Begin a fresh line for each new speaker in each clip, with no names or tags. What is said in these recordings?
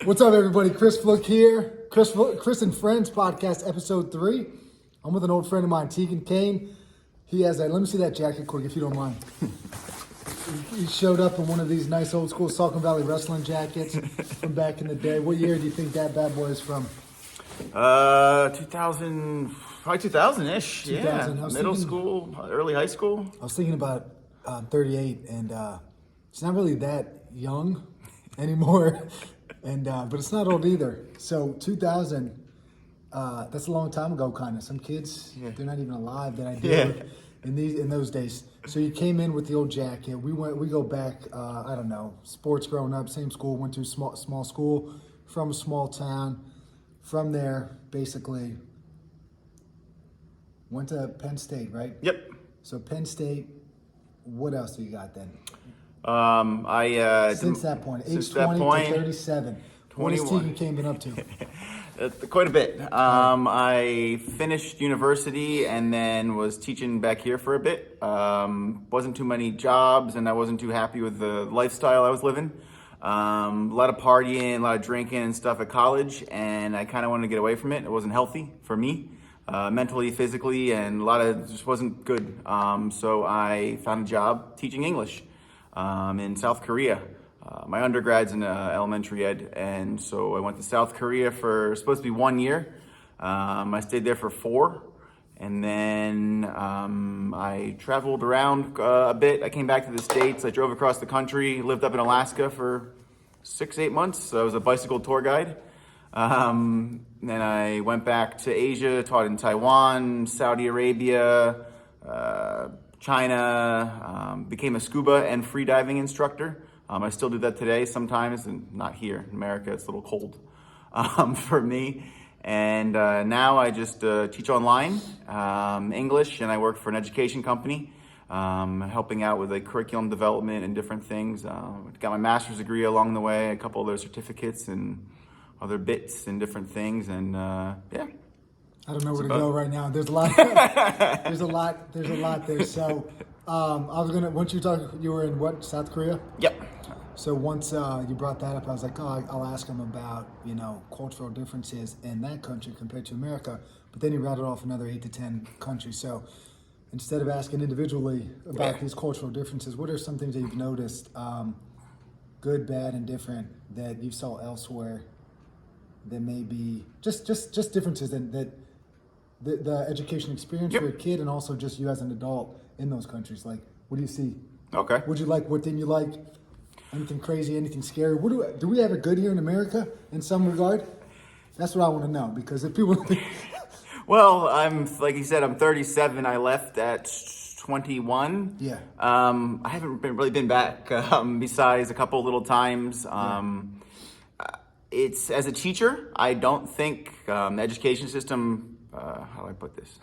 What's up, everybody? Chris Fluke here. Chris and Friends podcast, episode 3. I'm with an old friend of mine, Teagan, Kane. He has let me see that jacket quick, if you don't mind. He showed up in one of these nice old school Saucon Valley wrestling jackets from back in the day. What year do you think that bad boy is from?
2000, probably 2000-ish.
2000.
Yeah, middle school, early high school.
I was thinking about 38, and it's not really that young anymore. And but it's not old either. So 2000, that's a long time ago, kind of. Some kids, they're not even alive that I did in those days. So you came in with the old jacket. We go back. I don't know, sports growing up, same school. Went to small school from a small town. From there, basically, went to Penn State, right?
Yep.
So Penn State. What else do you got then? Since that point, age 20 to 37.
21.
What has Teagan Kane been up to?
Quite a bit. I finished university and then was teaching back here for a bit. Wasn't too many jobs, and I wasn't too happy with the lifestyle I was living. A lot of partying, a lot of drinking and stuff at college, and I kind of wanted to get away from it. It wasn't healthy for me, mentally, physically, and a lot of just wasn't good. So I found a job teaching English in South Korea. My undergrad's in elementary ed, and so I went to South Korea for supposed to be 1 year. I stayed there for 4, and then I traveled around a bit. I came back to the States. I drove across the country, lived up in Alaska for 6-8 months. So I was a bicycle tour guide. Then I went back to Asia, taught in Taiwan, Saudi Arabia, China, became a scuba and free diving instructor. I still do that today sometimes, and not here in America. It's a little cold for me. And now I just teach online English, and I work for an education company, helping out with curriculum development and different things. Got my master's degree along the way, a couple other certificates and other bits and different things, and yeah.
I don't know where to go right now. There's a lot. There's a lot there. So I was gonna. Once you were in what, South Korea?
Yep.
So once you brought that up, I was like, oh, I'll ask him about cultural differences in that country compared to America. But then he rattled off another 8 to 10 countries. So instead of asking individually about these cultural differences, what are some things that you've noticed, good, bad, and different, that you saw elsewhere that may be just differences that the education experience for a kid, and also just you as an adult in those countries? Like, what do you see?
Okay.
What'd you like? What didn't you like? Anything crazy? Anything scary? Do we have it good here in America in some regard? That's what I want to know, because if people
Well, like you said, I'm 37. I left at 21.
Yeah.
I haven't really been back besides a couple little times. It's as a teacher, I don't think the education system. How do I put this?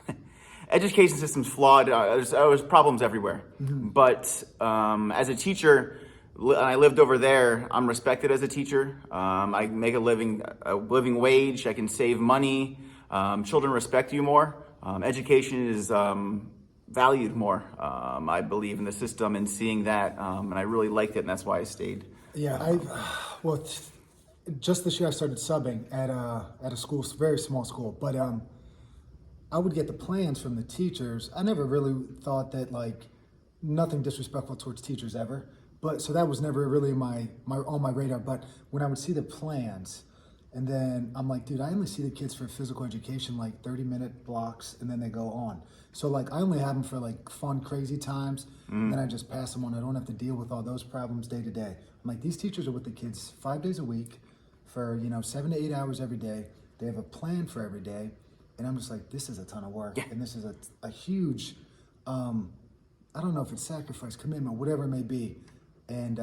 Education system's flawed. There's problems everywhere. Mm-hmm. But as a teacher, I lived over there. I'm respected as a teacher. I make a living wage. I can save money. Children respect you more. Education is valued more. I believe in the system and seeing that, and I really liked it, and that's why I stayed.
Yeah, just this year I started subbing at a school, very small school, but I would get the plans from the teachers. I never really thought that, nothing disrespectful towards teachers ever. But so that was never really on my radar. But when I would see the plans, and then I'm like, dude, I only see the kids for physical education 30-minute blocks, and then they go on. So I only have them for fun, crazy times, and then I just pass them on. I don't have to deal with all those problems day to day. I'm like, these teachers are with the kids 5 days a week for 7 to 8 hours every day. They have a plan for every day, and I'm just like, this is a ton of work, and this is a huge, I don't know if it's sacrifice, commitment, whatever it may be. And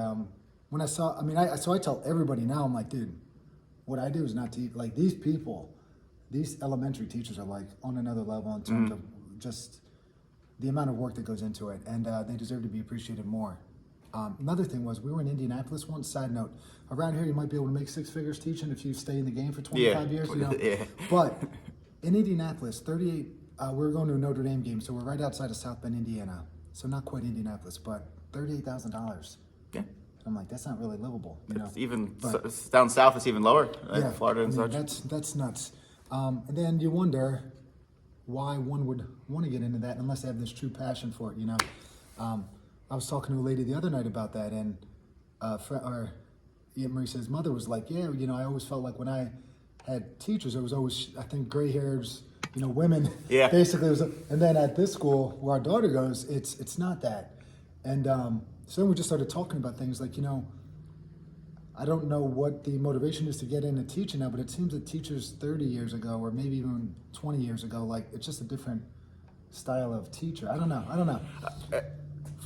when I saw, I tell everybody now, I'm like, dude, what I do is not teach. These people, these elementary teachers are on another level in terms of just the amount of work that goes into it, and they deserve to be appreciated more. Another thing was, we were in Indianapolis once. Side note, around here you might be able to make 6 figures teaching if you stay in the game for 25 years. But in Indianapolis, we were going to a Notre Dame game, so we're right outside of South Bend, Indiana. So not quite Indianapolis, but $38,000.
Yeah.
I'm like, that's not really livable, you know.
It's even
But,
down south, it's even lower, like
yeah,
Florida and
I mean,
such.
that's nuts. And then you wonder why one would want to get into that unless they have this true passion for it, you know. I was talking to a lady the other night about that, and Marissa's mother was like, yeah, you know, I always felt like when I had teachers, it was always, I think, gray hairs, you know, women.
Yeah.
Basically, it was, and then at this school where our daughter goes, it's not that. And so then we just started talking about things like, you know, I don't know what the motivation is to get into teaching now, but it seems that teachers 30 years ago, or maybe even 20 years ago, like it's just a different style of teacher. I don't know.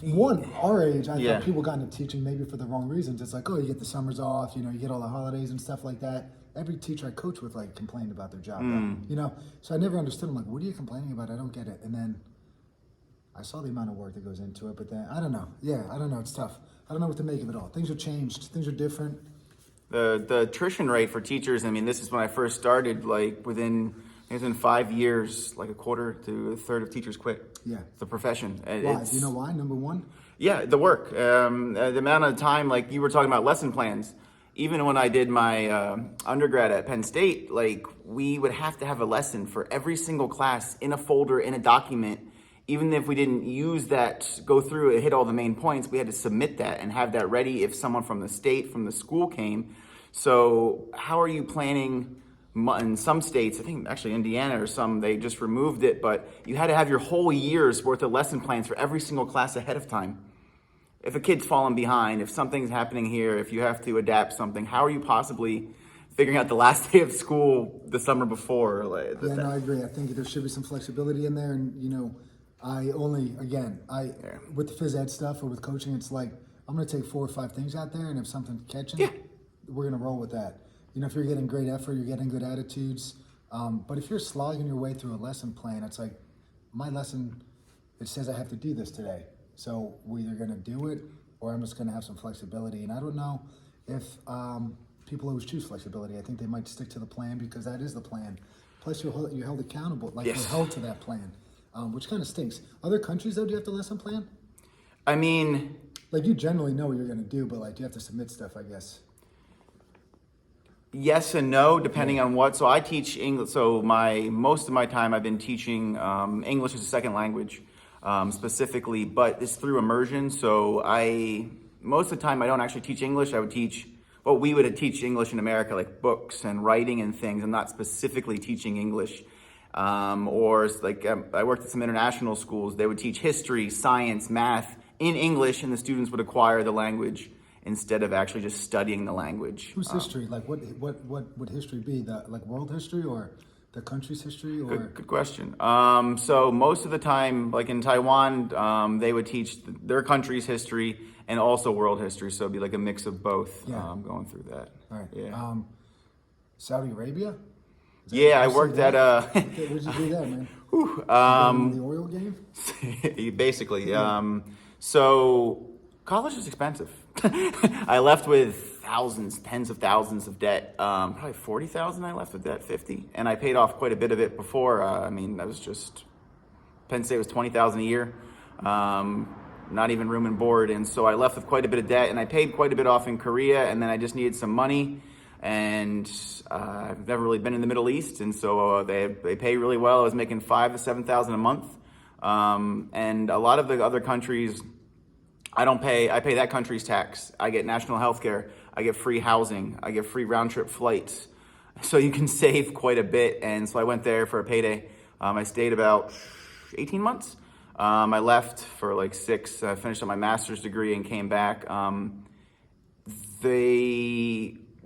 One, our age, I
Yeah.
thought people got into teaching maybe for the wrong reasons. It's like, oh, you get the summers off, you know, you get all the holidays and stuff like that. Every teacher I coached with like complained about their job, you know. So I never understood. I'm like, what are you complaining about? I don't get it. And then I saw the amount of work that goes into it, but then I don't know. Yeah, I don't know. It's tough. I don't know what to make of it all. Things have changed. Things are different.
The attrition rate for teachers, I mean, this is when I first started, like within 5 years, like a quarter to a third of teachers quit.
Yeah.
The profession.
Why? Do you know why? Number one?
Yeah, the work. The amount of time, like you were talking about lesson plans. Even when I did my undergrad at Penn State, like we would have to have a lesson for every single class in a folder, in a document. Even if we didn't use that, go through it, hit all the main points, we had to submit that and have that ready if someone from the state, from the school came. So how are you planning? In some states, I think actually Indiana or some, they just removed it, but you had to have your whole year's worth of lesson plans for every single class ahead of time. If a kid's falling behind, if something's happening here, if you have to adapt something, how are you possibly figuring out the last day of school the summer before? Like,
Yeah, no, I agree. I think there should be some flexibility in there. And, you know, with the phys ed stuff or with coaching, it's like, I'm going to take 4 or 5 things out there. And if something's catching, we're going to roll with that. You know, if you're getting great effort, you're getting good attitudes. But if you're slogging your way through a lesson plan, it's like, my lesson, it says I have to do this today. So we're either going to do it or I'm just going to have some flexibility. And I don't know if people always choose flexibility. I think they might stick to the plan because that is the plan. Plus, you're held accountable. Like,
Yes.
you're held to that plan, which kind of stinks. Other countries, though, do you have to lesson plan?
I mean,
Like, you generally know what you're going to do, but, like, you have to submit stuff, I guess.
yes and no, depending on what. So I teach English. So most of my time I've been teaching English as a second language, specifically, but it's through immersion. So most of the time I don't actually teach English. I would teach what we would teach English in America, like books and writing and things. I'm not specifically teaching English. Or like I worked at some international schools. They would teach history, science, math in English, and the students would acquire the language instead of actually just studying the language.
Whose history? Like, what would history be? The world history or the country's history? Or
Good question. So most of the time, like in Taiwan, they would teach their country's history and also world history. So it'd be like a mix of both.
Yeah.
Going through that.
All right.
Yeah.
Saudi Arabia?
Yeah, I worked at
Where'd you do that, man? The oil game?
basically. So college is expensive. I left with thousands, tens of thousands of debt. Probably 40,000 I left with debt, 50. And I paid off quite a bit of it before. That was just, Penn State was 20,000 a year. Not even room and board. And so I left with quite a bit of debt, and I paid quite a bit off in Korea, and then I just needed some money. And I've never really been in the Middle East, and so they pay really well. I was making $5,000 to $7,000 a month. And a lot of the other countries, I pay that country's tax. I get national health care. I get free housing. I get free round trip flights. So you can save quite a bit. And so I went there for a payday. I stayed about 18 months. I left for like 6. I finished up my master's degree and came back.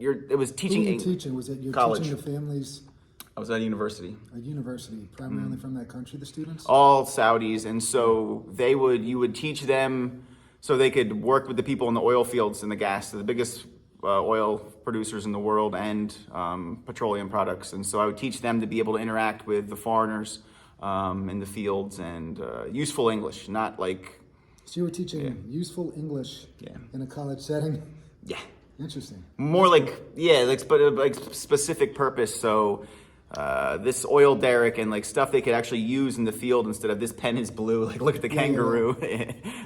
It was teaching.
Who were you teaching? Was it you're
college.
teaching the families?
I was at a university.
A university, primarily from that country, the students?
All Saudis, and so you would teach them so they could work with the people in the oil fields and the gas, the biggest oil producers in the world, and petroleum products. And so I would teach them to be able to interact with the foreigners in the fields and useful English, not like.
So you were teaching useful English in a college setting?
Yeah.
Interesting.
More like specific purpose. So this oil derrick and like stuff they could actually use in the field instead of this pen is blue. Like look at the kangaroo.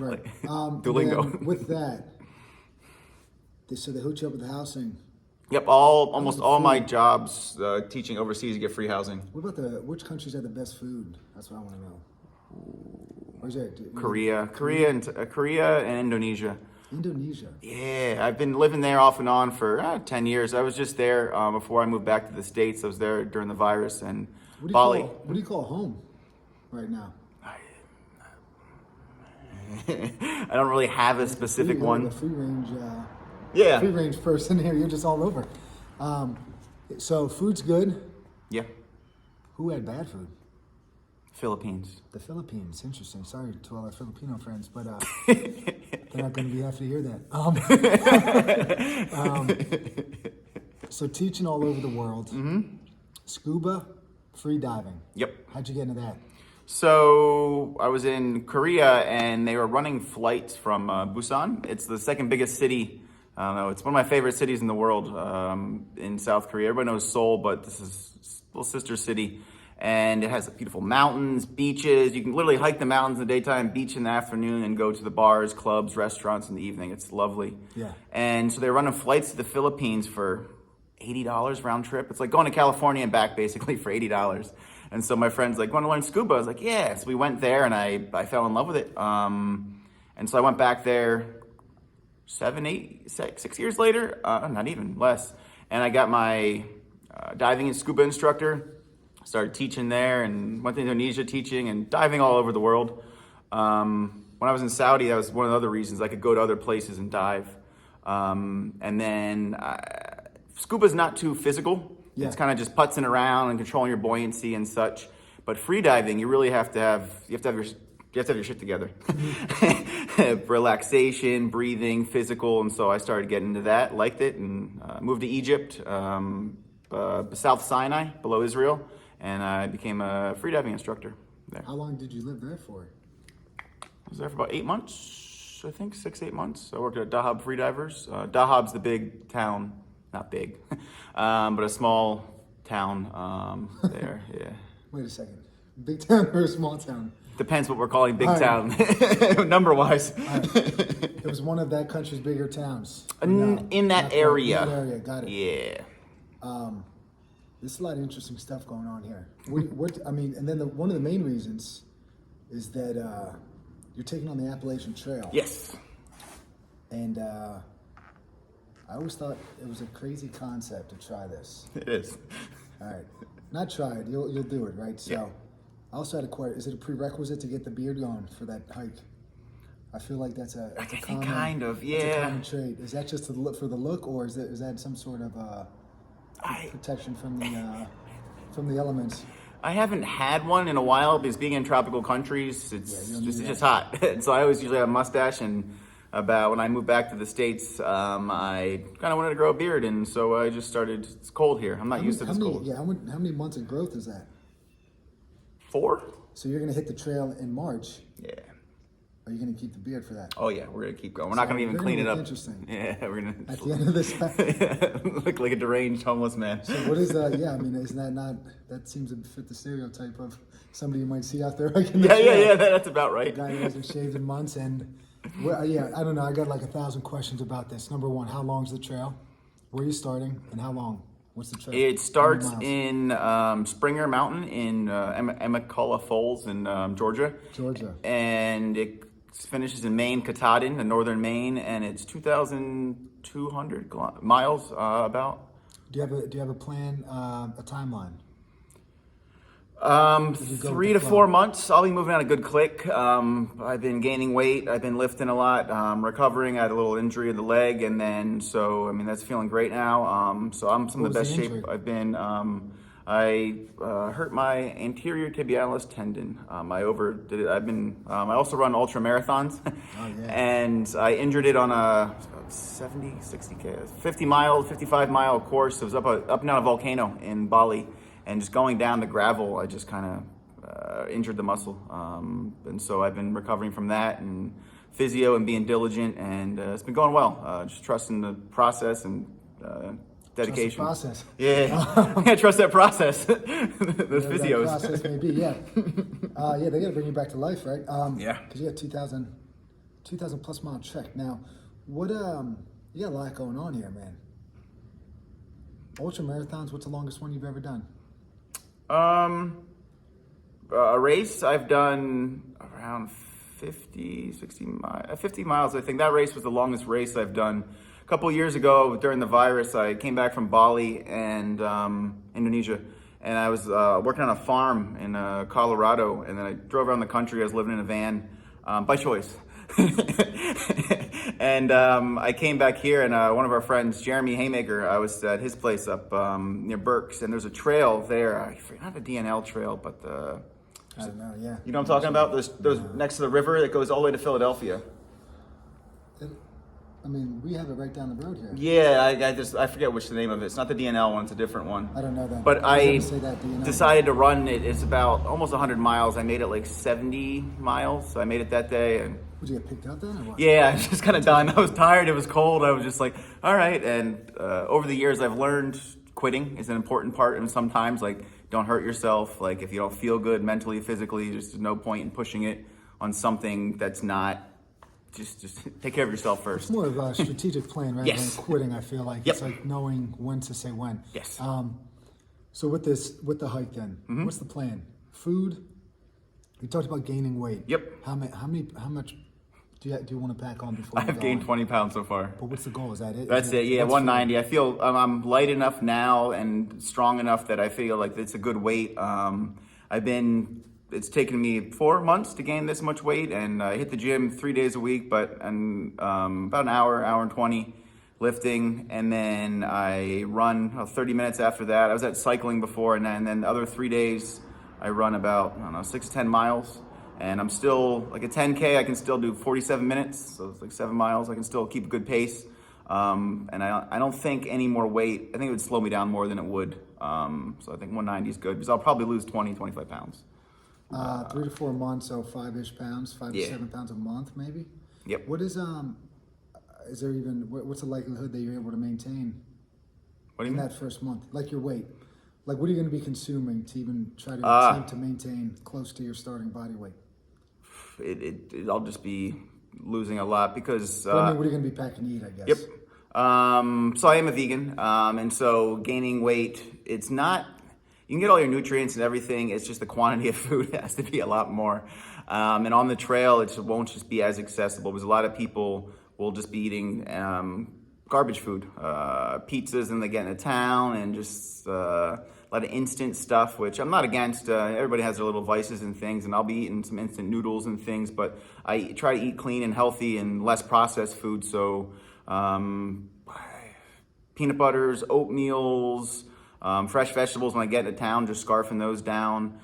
Right.
Duolingo.
With that, So they hooked you up with the housing.
Yep, almost all my jobs teaching overseas, you get free housing.
What about which countries have the best food? That's what I want to know. Where's that?
Korea and Indonesia.
Indonesia.
Yeah, I've been living there off and on for 10 years. I was just there before I moved back to the States. I was there during the virus and Bali.
What do you call home right now?
I don't really have a specific one.
A free range.
Yeah.
Free range person here. You're just all over. So food's good.
Yeah.
Who had bad food?
Philippines.
The Philippines. Interesting. Sorry to all our Filipino friends, but they're not going to be happy to hear that. So teaching all over the world. Mm-hmm. Scuba, free diving.
Yep.
How'd you get into that?
So I was in Korea and they were running flights from Busan. It's the second biggest city. I don't know. It's one of my favorite cities in the world in South Korea. Everybody knows Seoul, but this is a little sister city. And it has beautiful mountains, beaches. You can literally hike the mountains in the daytime, beach in the afternoon, and go to the bars, clubs, restaurants in the evening. It's lovely.
Yeah.
And so they're running flights to the Philippines for $80 round trip. It's like going to California and back basically for $80. And so my friend's like, want to learn scuba? I was like, yeah. So we went there and I fell in love with it. And so I went back there 6 years later, not even less. And I got my diving and scuba instructor. Started teaching there and went to Indonesia teaching and diving all over the world. When I was in Saudi, that was one of the other reasons I could go to other places and dive. And then scuba's not too physical. Yeah. It's kind of just putzing around and controlling your buoyancy and such. But free diving, you really have to have your shit together. Relaxation, breathing, physical. And so I started getting into that, liked it, and moved to Egypt, South Sinai, below Israel. And I became a freediving instructor there.
How long did you live there for?
I was there for about 8 months, I think, 6-8 months. I worked at Dahab Freedivers. Dahab's the big town, not big, but a small town there, yeah.
Wait a second. Big town or a small town?
Depends what we're calling big town, number-wise.
It was one of that country's bigger towns.
In that area.
In that area, got it.
Yeah.
There's a lot of interesting stuff going on here. And then one of the main reasons is that you're taking on the Appalachian Trail.
Yes.
And I always thought it was a crazy concept to try this.
It is.
All right. Not try it. You'll do it, right? So
yeah.
I also had a question. Is it a prerequisite to get the beard going for that hike? I feel like that's a common
kind of, yeah.
That's a common trait. Is that just for the look, or is that some sort of protection from the elements?
I haven't had one in a while because being in tropical countries, it's just hot. So I always usually have a mustache. And about when I moved back to the States, I kind of wanted to grow a beard, and so I just started. It's cold here. I'm not used to this cold.
Yeah, how many months of growth is that?
4.
So you're gonna hit the trail in March.
Yeah.
Are you going to keep the beard for that?
Oh yeah, we're gonna keep going. We're not gonna even clean it up.
Interesting.
Yeah, we're gonna.
At the end of this,
look like a deranged homeless man.
So what is that? Yeah, I mean, isn't that not? That seems to fit the stereotype of somebody you might see out there.
Yeah, that's about right.
A guy who hasn't shaved in months, and I don't know. I got like 1,000 questions about this. Number one, how long's the trail? Where are you starting, and how long? What's the trail?
It starts in Springer Mountain in Emmaculla Falls in Georgia. And it finishes in Maine, Katahdin, in northern Maine, and it's 2,200 miles about.
Do you have a plan, a timeline?
3 to 4 months. I'll be moving on a good click. I've been gaining weight. I've been lifting a lot. Recovering. I had a little injury in the leg, and then that's feeling great now. So I'm in the best shape I've been. I hurt my anterior tibialis tendon. I overdid it. I also run ultramarathons. Oh, yeah. And I injured it on a 70, 60K, 55 mile course. It was up and down a volcano in Bali. And just going down the gravel, I just kind of injured the muscle. And so I've been recovering from that and physio and being diligent. And it's been going well. Just trusting the process and dedication.
Trust the process.
Yeah, I trust that process. Those physios.
That process may be, yeah. They got to bring you back to life, right?
Yeah.
Because you got 2,000 plus mile trek. Now, what You got a lot going on here, man. Ultra marathons, what's the longest one you've ever done?
A race I've done around 50 miles, I think. That race was the longest race I've done. A couple of years ago during the virus, I came back from Bali and Indonesia, and I was working on a farm in Colorado, and then I drove around the country. I was living in a van by choice. And I came back here, and one of our friends, Jeremy Haymaker, I was at his place up near Berks, and there's a trail there. I forgot the DNL trail, but
I don't know, yeah.
you know what I'm talking about? Those next to the river that goes all the way to Philadelphia.
I mean, we have it right down the road here.
Yeah, I forget which the name of it. It's not the DNL one; it's a different one.
I don't know that.
But
I say that DNL.
decided to run it. It's about almost 100 miles. I made it like 70 miles. So I made it that day, and
Would you get picked up then, or what?
yeah, I was just kind of done. I was tired. It was cold. I was just like, all right. And over the years, I've learned quitting is an important part. And sometimes, like, don't hurt yourself. Like, if you don't feel good mentally, physically, there's no point in pushing it on something that's not. Just take care of yourself first.
It's more of a strategic plan rather
Yes.
than quitting, I feel like.
Yep.
It's like knowing when to say when.
Yes.
So with the hike then, what's the plan? Food? You talked about gaining weight.
Yep.
How much do you want to pack on before you
I've
go
gained
on?
20 pounds so far.
But what's the goal? Is that it?
That's it. Yeah,
what's
190. I feel I'm light enough now and strong enough that I feel like it's a good weight. It's taken me 4 months to gain this much weight, and I hit the gym 3 days a week, but about an hour and 20 lifting, and then I run 30 minutes after that. I was at cycling before, and then the other 3 days I run about 6 to 10 miles, and I'm still like a 10K. I can still do 47 minutes, so it's like 7 miles. I can still keep a good pace, and I don't think any more weight. I think it would slow me down more than it would. So I think 190 is good because I'll probably lose 25 pounds.
3 to 4 months, so 5-ish pounds, 5 to
Yeah.
7 pounds a month, maybe.
Yep.
What is there even what's the likelihood that you're able to maintain
What do you
in
mean?
that first month, like your weight? Like, what are you going to be consuming to even try to attempt to maintain close to your starting body weight?
I'll just be losing a lot because.
But, I mean, what are you going to be packing to eat, I guess?
Yep. So I am a vegan, and so gaining weight, it's not. You can get all your nutrients and everything. It's just the quantity of food has to be a lot more. And on the trail, it won't just be as accessible because a lot of people will just be eating garbage food, pizzas, and they get into town and just a lot of instant stuff, which I'm not against. Everybody has their little vices and things, and I'll be eating some instant noodles and things, but I try to eat clean and healthy and less processed food. So peanut butters, oatmeals, fresh vegetables when I get into town, just scarfing those down.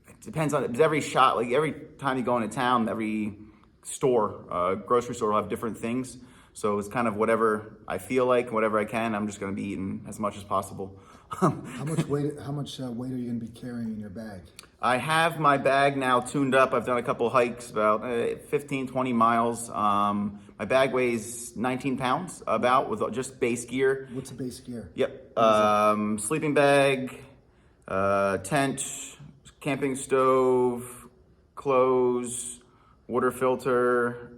It depends on it. Every shot, like every time you go into town, every store, grocery store will have different things. So it's kind of whatever I feel like, whatever I can. I'm just going to be eating as much as possible.
How much weight are you going to be carrying in your bag?
I have my bag now tuned up. I've done a couple hikes, about 15, 20 miles. My bag weighs 19 pounds, about, with just base gear.
What's the base gear?
Yep. Sleeping bag, tent, camping stove, clothes, water filter,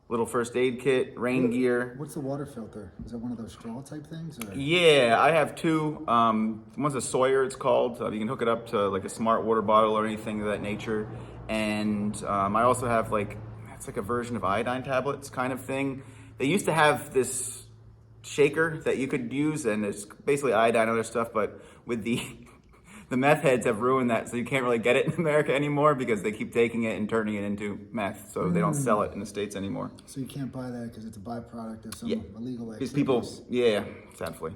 little first aid kit, rain gear.
What's the water filter? Is that one of those straw type things? Or?
Yeah, I have two. One's a Sawyer, it's called. You can hook it up to like a smart water bottle or anything of that nature. And I also have it's like a version of iodine tablets kind of thing. They used to have this shaker that you could use, and it's basically iodine and other stuff, but with the meth heads have ruined that, so you can't really get it in America anymore because they keep taking it and turning it into meth, so they don't sell it in the States anymore.
So you can't buy that because it's a byproduct of some illegal activities.
Because people, sadly.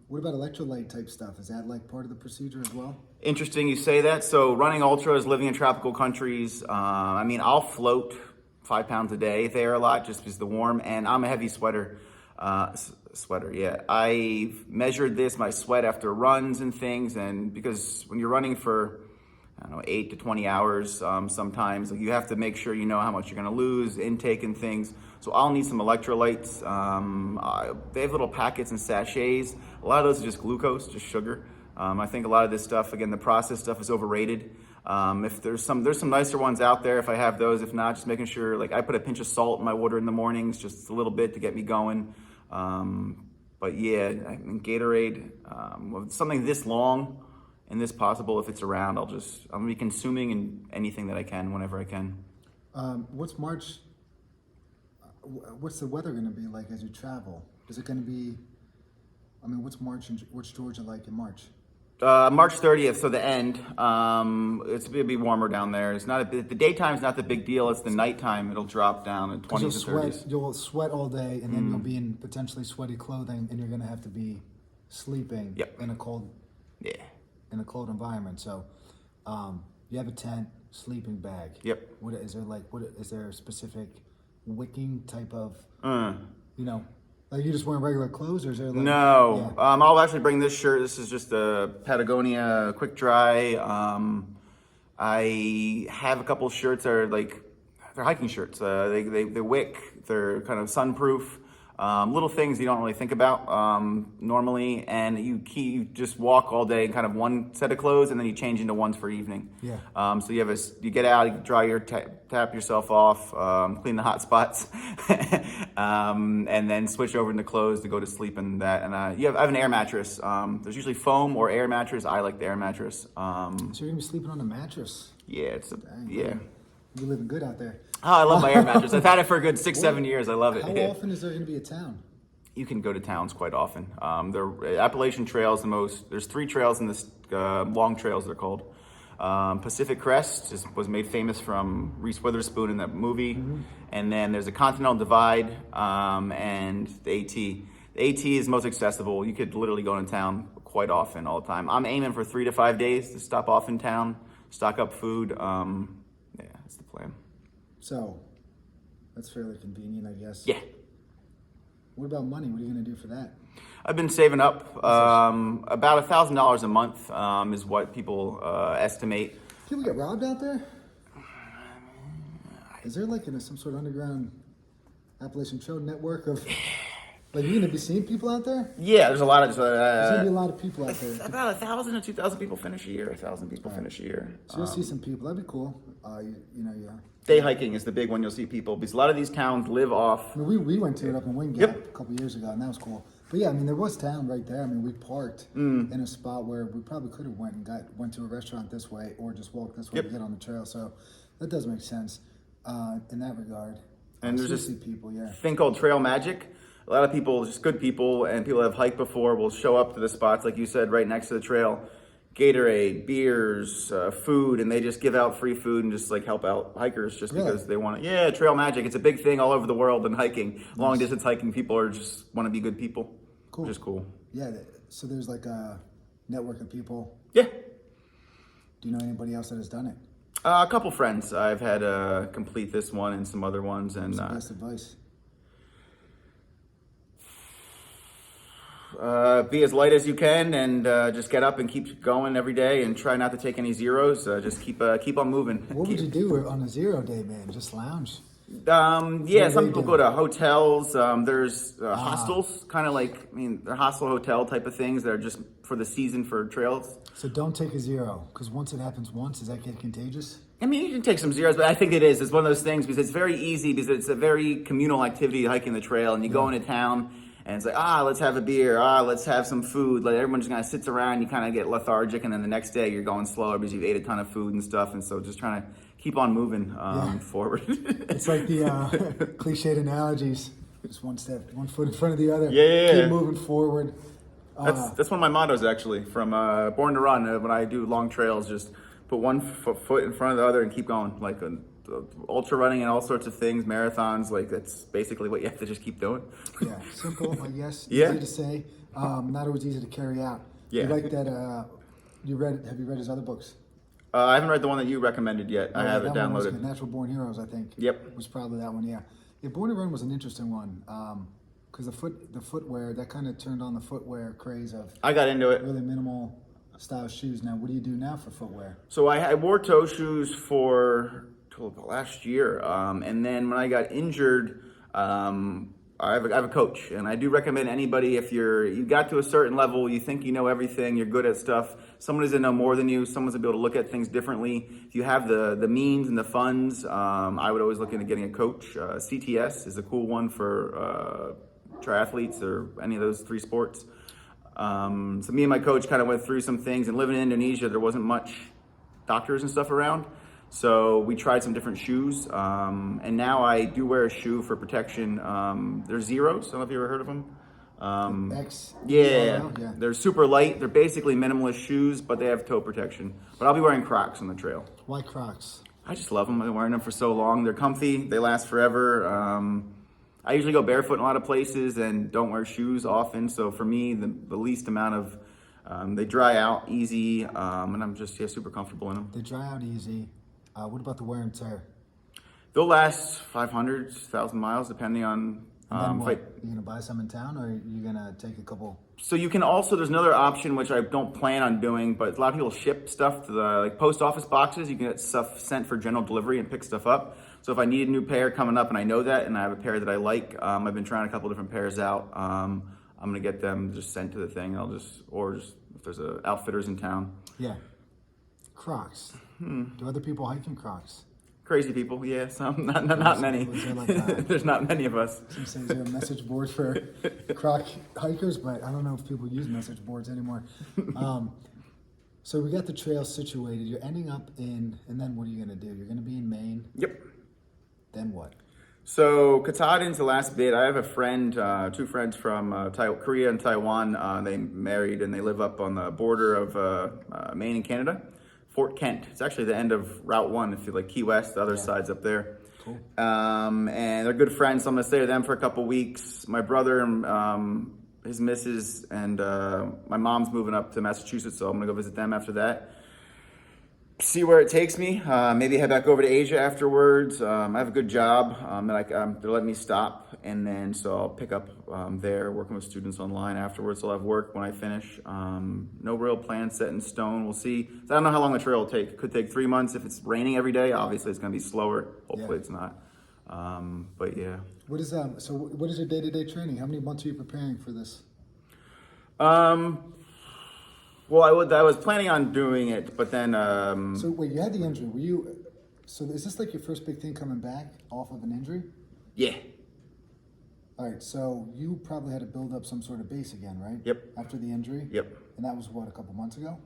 What about electrolyte type stuff? Is that like part of the procedure as well?
Interesting you say that. So running ultras, living in tropical countries, I'll float 5 pounds a day there a lot just because of the warm, and I'm a heavy sweater. I've measured my sweat after runs and things, and because when you're running for 8 to 20 hours, sometimes you have to make sure you know how much you're going to lose, intake and things. So I'll need some electrolytes. They have little packets and sachets. A lot of those are just glucose, just sugar. I think a lot of this stuff, again, the processed stuff is overrated. If there's some nicer ones out there, if I have those. If not, just making sure, like I put a pinch of salt in my water in the mornings, just a little bit to get me going. But yeah, I mean, Gatorade, with something this long and this possible, if it's around, I'm gonna be consuming anything that I can whenever I can.
What's March? What's the weather going to be like as you travel? Is it going to be? I mean, what's Georgia like in March?
March 30th, so the end. It's gonna be warmer down there. It's not the daytime's not the big deal. It's the nighttime. It'll drop down in 20s and 30s.
You'll sweat all day, and then you'll be in potentially sweaty clothing, and you're going to have to be sleeping in a cold environment. So, you have a tent, sleeping bag.
Yep.
Is there a specific wicking type of like you just wearing regular clothes, or is there like
No. I'll actually bring this shirt. This is just a Patagonia quick dry. I have a couple shirts that are they're hiking shirts. They wick. They're kind of sunproof. Little things you don't really think about normally, and you just walk all day in kind of one set of clothes, and then you change into ones for evening.
Yeah.
So you get out, you dry tap yourself off, clean the hot spots, and then switch over into clothes to go to sleep in that. And I have an air mattress. There's usually foam or air mattress. I like the air mattress.
So you're gonna be sleeping on a mattress?
Yeah,
You're living good out there.
Oh, I love my air mattress. I've had it for a good 6-7 years. I love it.
How often is there going to be a town?
You can go to towns quite often. The Appalachian Trail is the most. There's 3 trails in this long trails. They're called. Pacific Crest was made famous from Reese Witherspoon in that movie, and then there's a Continental Divide and the AT. The AT is most accessible. You could literally go into town quite often, all the time. I'm aiming for 3 to 5 days to stop off in town, stock up food. Yeah, that's the plan.
So, that's fairly convenient, I guess.
Yeah.
What about money? What are you going to do for that?
I've been saving up about $1,000 a month is what people estimate.
People get robbed out there? Is there some sort of underground Appalachian Trail network of... Like, you're going to be seeing people out there?
Yeah, there's a lot of...
there's going to be a lot of people out there.
About 1,000 to 2,000 people finish a year. 1,000 people finish a year.
So you'll see some people. That'd be cool.
Day hiking is the big one you'll see people, because a lot of these towns live off...
I mean, we went to it up in Wingate a couple years ago, and that was cool. But yeah, I mean, there was town right there. I mean, we parked in a spot where we probably could have went to a restaurant this way, or just walked this way to get on the trail. So that does make sense in that regard.
And there's this
people,
thing called trail magic. A lot of people, just good people, and people that have hiked before, will show up to the spots, like you said, right next to the trail. Gatorade, beers, food, and they just give out free food and just help out hikers just because they want it. Yeah, trail magic. It's a big thing all over the world in hiking. Long distance hiking, people just want to be good people.
Cool.
Which is cool.
Yeah, so there's a network of people.
Yeah.
Do you know anybody else that has done it?
A couple friends. I've had complete this one and some other ones. And
what's the best advice?
Be as light as you can, and just get up and keep going every day, and try not to take any zeros. Just keep on moving.
What would you do on a 0 day, man? Just lounge?
Yeah, some people go to hotels. There's hostels, kind of they're hostel hotel type of things that are just for the season for trails.
So don't take a 0, because once it happens once, does that get contagious?
I mean, you can take some zeros, but I think it is. It's one of those things because it's very easy, because it's a very communal activity, hiking the trail, and you go into town. And it's like, let's have a beer. Let's have some food. Everyone just kind of sits around. You kind of get lethargic, and then the next day you're going slower because you've ate a ton of food and stuff. And so just trying to keep on moving forward.
It's like the cliched analogies. Just one foot in front of the other.
Yeah.
Keep moving forward.
That's one of my mottos, actually, from Born to Run. When I do long trails, just put one foot in front of the other and keep going. Ultra running and all sorts of things, marathons, that's basically what you have to just keep doing.
Yeah, simple, I guess.
Yeah.
Easy to say, not always easy to carry out.
Yeah.
You like that, have you read his other books?
I haven't read the one that you recommended yet. I have it
That one was
downloaded.
good. Natural Born Heroes, I think.
Yep.
Was probably that one, yeah. Yeah, Born to Run was an interesting one, because the footwear, that kind of turned on the footwear craze of...
I got into it.
Really minimal style shoes. Now, what do you do now for footwear?
So I wore toe shoes for... last year, and then when I got injured, I have a coach, and I do recommend anybody, if you got to a certain level, you think you know everything, you're good at stuff, someone doesn't know more than you, someone's able to look at things differently. If you have the means and the funds, I would always look into getting a coach. CTS is a cool one for triathletes or any of those three sports. So me and my coach kind of went through some things, and living in Indonesia, there wasn't much doctors and stuff around. So we tried some different shoes, and now I do wear a shoe for protection. They're Zeros. I don't know if you ever heard of them. Yeah, they're super light. They're basically minimalist shoes, but they have toe protection. But I'll be wearing Crocs on the trail.
Why Crocs?
I just love them. I've been wearing them for so long. They're comfy. They last forever. I usually go barefoot in a lot of places and don't wear shoes often. So for me, the least amount of, they dry out easy, and I'm just super comfortable in them.
They dry out easy. What about the wear and tear?
They'll last 500, 1,000 miles, depending on.
And then what? You gonna buy some in town, or are you gonna take a couple?
So you can also, there's another option which I don't plan on doing, but a lot of people ship stuff to the post office boxes. You can get stuff sent for general delivery and pick stuff up. So if I need a new pair coming up and I know that, and I have a pair that I like, I've been trying a couple different pairs out. I'm gonna get them just sent to the thing. Or just if there's outfitters in town.
Yeah. Crocs. Do other people hike in Crocs?
Crazy people, yeah. Some, not many. There's not many of us.
Is there a message board for Croc hikers? But I don't know if people use message boards anymore. So we got the trail situated. You're ending up and then what are you gonna do? You're gonna be in Maine.
Yep.
Then what?
So Katahdin's the last bit. I have a friend, two friends from Korea and Taiwan. They married and they live up on the border of Maine and Canada. Fort Kent. It's actually the end of Route 1, if you like Key West, the other side's up there.
Cool.
And they're good friends, so I'm gonna stay with them for a couple weeks. My brother and his missus and my mom's moving up to Massachusetts, so I'm gonna go visit them after that. See where it takes me. Maybe head back over to Asia afterwards. I have a good job. They're letting me stop, and then so I'll pick up there, working with students online afterwards. So I'll have work when I finish. No real plan set in stone. We'll see. I don't know how long the trail will take. It could take 3 months. If it's raining every day, obviously it's going to be slower. Hopefully it's not. But yeah.
What is So what is your day-to-day training? How many months are you preparing for this?
Well, I was planning on doing it, but then.
So wait, you had the injury. So is this like your first big thing coming back off of an injury?
Yeah.
All right. So you probably had to build up some sort of base again, right?
Yep.
After the injury.
Yep.
And that was what, a couple months ago?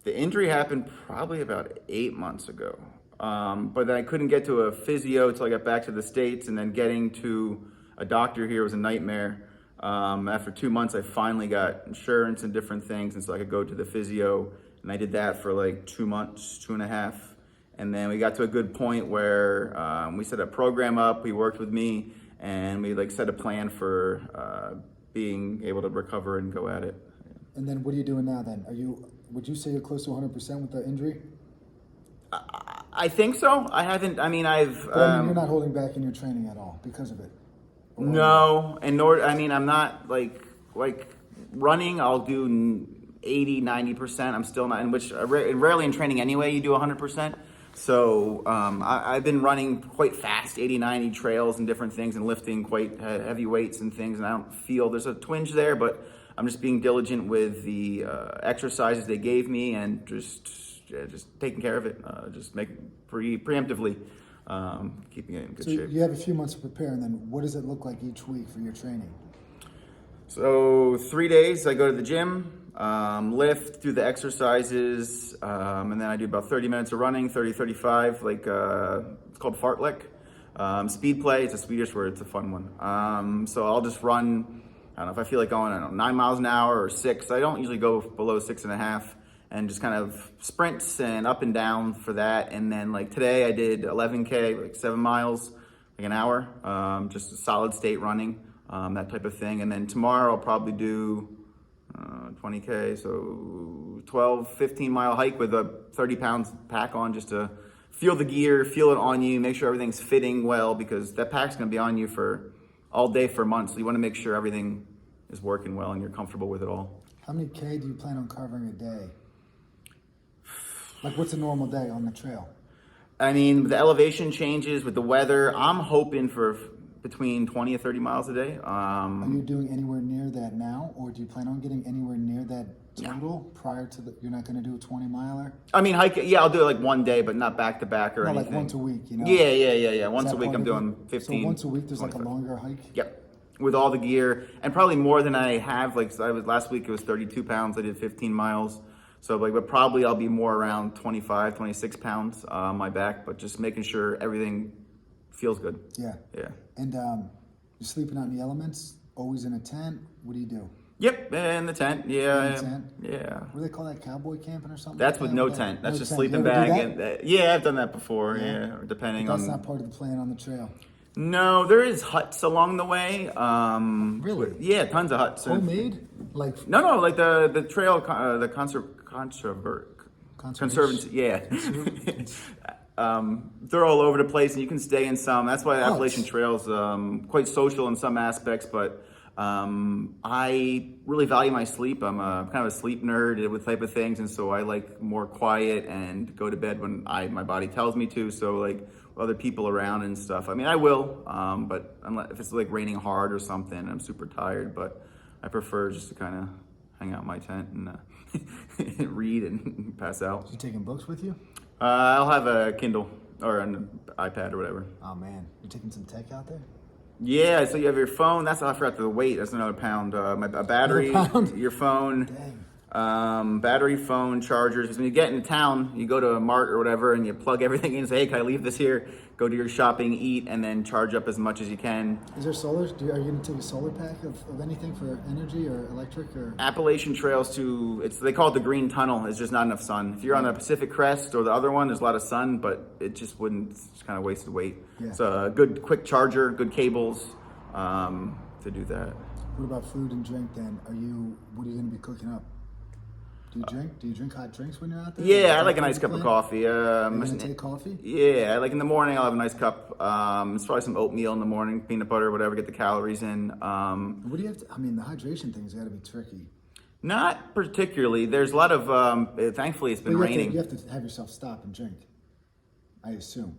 The injury happened probably about 8 months ago. But then I couldn't get to a physio until I got back to the States, and then getting to a doctor here was a nightmare. After 2 months, I finally got insurance and different things, and so I could go to the physio, and I did that for like 2 months, 2.5. And then we got to a good point where we set a program up, he worked with me, and we set a plan for being able to recover and go at it.
And then what are you doing now then? Would you say you're close to 100% with the injury?
I think so. I've...
But you're not holding back in your training at all because of it?
No, and I'm not like running, I'll do 80, 90%. I'm still not, in which rarely in training anyway, you do 100%. So I've been running quite fast, 80, 90 trails and different things, and lifting quite heavy weights and things. And I don't feel there's a twinge there, but I'm just being diligent with the exercises they gave me, and just taking care of it, just preemptively. Keeping it in good shape.
So you have a few months to prepare, and then what does it look like each week for your training?
So 3 days I go to the gym, lift, do the exercises, and then I do about 30 minutes of running, 30, 35, it's called fartlek. Speed play, it's a Swedish word, it's a fun one. So I'll just run, I don't know, if I feel like going, 9 miles an hour or 6. I don't usually go below 6.5. And just kind of sprints and up and down for that. And then today I did 11K, 7 miles, an hour, just a solid state running, that type of thing. And then tomorrow I'll probably do 20K, so 12, 15 mile hike with a 30 pounds pack on, just to feel the gear, feel it on you, make sure everything's fitting well, because that pack's gonna be on you for all day for months. So you wanna make sure everything is working well and you're comfortable with it all.
How many K do you plan on covering a day? What's a normal day on the trail?
The elevation changes with the weather. I'm hoping for between 20 and 30 miles a day.
Are you doing anywhere near that now, or do you plan on getting anywhere near that total prior to you're not going to do a 20-miler?
I mean, hiking, yeah, I'll do it like one day, but not back to back or
No,
anything.
like once a week, you know?
Yeah. Once
Is
a
that
week
part
I'm
of
doing
it?
15.
So once a week there's like a
25.
longer hike?
Yep. With all the gear, and probably more than I have. Like, so last week it was 32 pounds. I did 15 miles. So like, but probably I'll be more around 25, 26 pounds on my back, but just making sure everything feels good.
Yeah.
Yeah.
And you're sleeping out in the elements, always in a tent? What do you do?
Yep, in the tent. Yeah.
In the tent?
Yeah.
What do they call that, cowboy camping or something?
That's
like
with
that?
no
With
tent. That's
no
just
tent.
sleeping
You ever do
bag.
that?
And, yeah, I've done that before. Yeah, depending
That's
on.
not part of the plan on the trail.
No, there is huts along the way.
Really?
Yeah, tons of huts.
Homemade? Like
No, like the trail, the conservancy. Yeah. They're all over the place, and you can stay in some. That's why the Appalachian Trail's quite social in some aspects, but I really value my sleep. I'm kind of a sleep nerd with type of things, and so I like more quiet and go to bed when my body tells me to. So like other people around and stuff. I mean, I will, but unless if it's like raining hard or something, I'm super tired. But I prefer just to kind of hang out in my tent and read and pass out.
You taking books with you?
I'll have a Kindle or an iPad or whatever.
Oh man, you taking some tech out there?
Yeah, so you have your phone. That's I forgot the weight. That's another pound. A battery, your phone, battery, phone, chargers. 'Cause when you get into town, you go to a mart or whatever, and you plug everything in. And say, hey, can I leave this here? Go to your shopping, eat, and then charge up as much as you can.
Is there solar? Are you going to take a solar pack of anything for energy or electric or?
Appalachian Trails they call it the green tunnel. It's just not enough sun. If you're on the Pacific Crest or the other one, there's a lot of sun, but it just wouldn't. It's kind of wasted weight.
Yeah.
So a good quick charger, good cables to do that.
What about food and drink then? What are you going to be cooking up? Do you drink? Do you drink hot drinks when you're out there?
Yeah, I like a nice cup of coffee.
You're gonna take coffee?
Yeah, like in the morning I'll have a nice cup. It's probably some oatmeal in the morning, peanut butter, whatever, get the calories in.
What do you have to, I mean, the hydration thing's got to be tricky.
Not particularly. There's a lot of, thankfully it's been raining.
You have to have yourself stop and drink, I assume.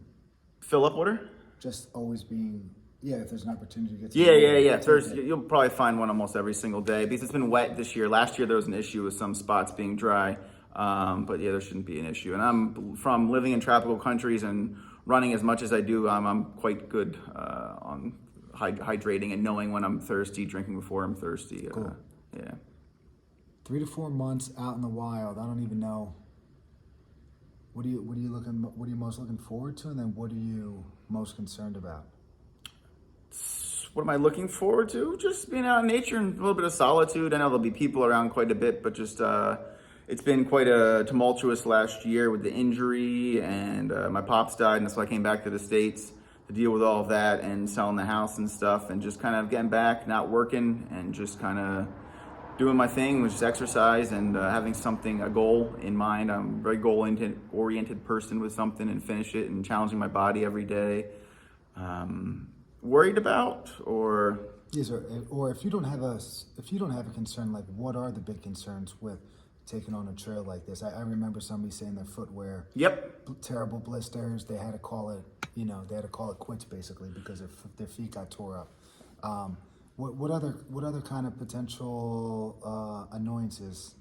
Fill up water?
Just always being, if there's an opportunity to get to
Yeah. You'll probably find one almost every single day because it's been wet this year. Last year there was an issue with some spots being dry, but yeah, there shouldn't be an issue. And I'm from living in tropical countries and running as much as I do. I'm quite good on hydrating and knowing when I'm thirsty, drinking before I'm thirsty.
Cool.
Yeah.
3 to 4 months out in the wild. I don't even know. What are you most looking forward to, and then what are you most concerned about?
What am I looking forward to? Just being out in nature and a little bit of solitude. I know there'll be people around quite a bit, but just it's been quite a tumultuous last year with the injury, and my pops died, and that's why I came back to the States to deal with all of that and selling the house and stuff, and just kind of getting back, not working, and just kind of doing my thing, which is exercise and having a goal in mind. I'm a very goal-oriented person with something and finish it and challenging my body every day. Worried about or
yes, or if you don't have a concern, like what are the big concerns with taking on a trail like this? I remember somebody saying their footwear, terrible blisters. They had to call it quits basically because their feet got tore up. What other kind of potential annoyances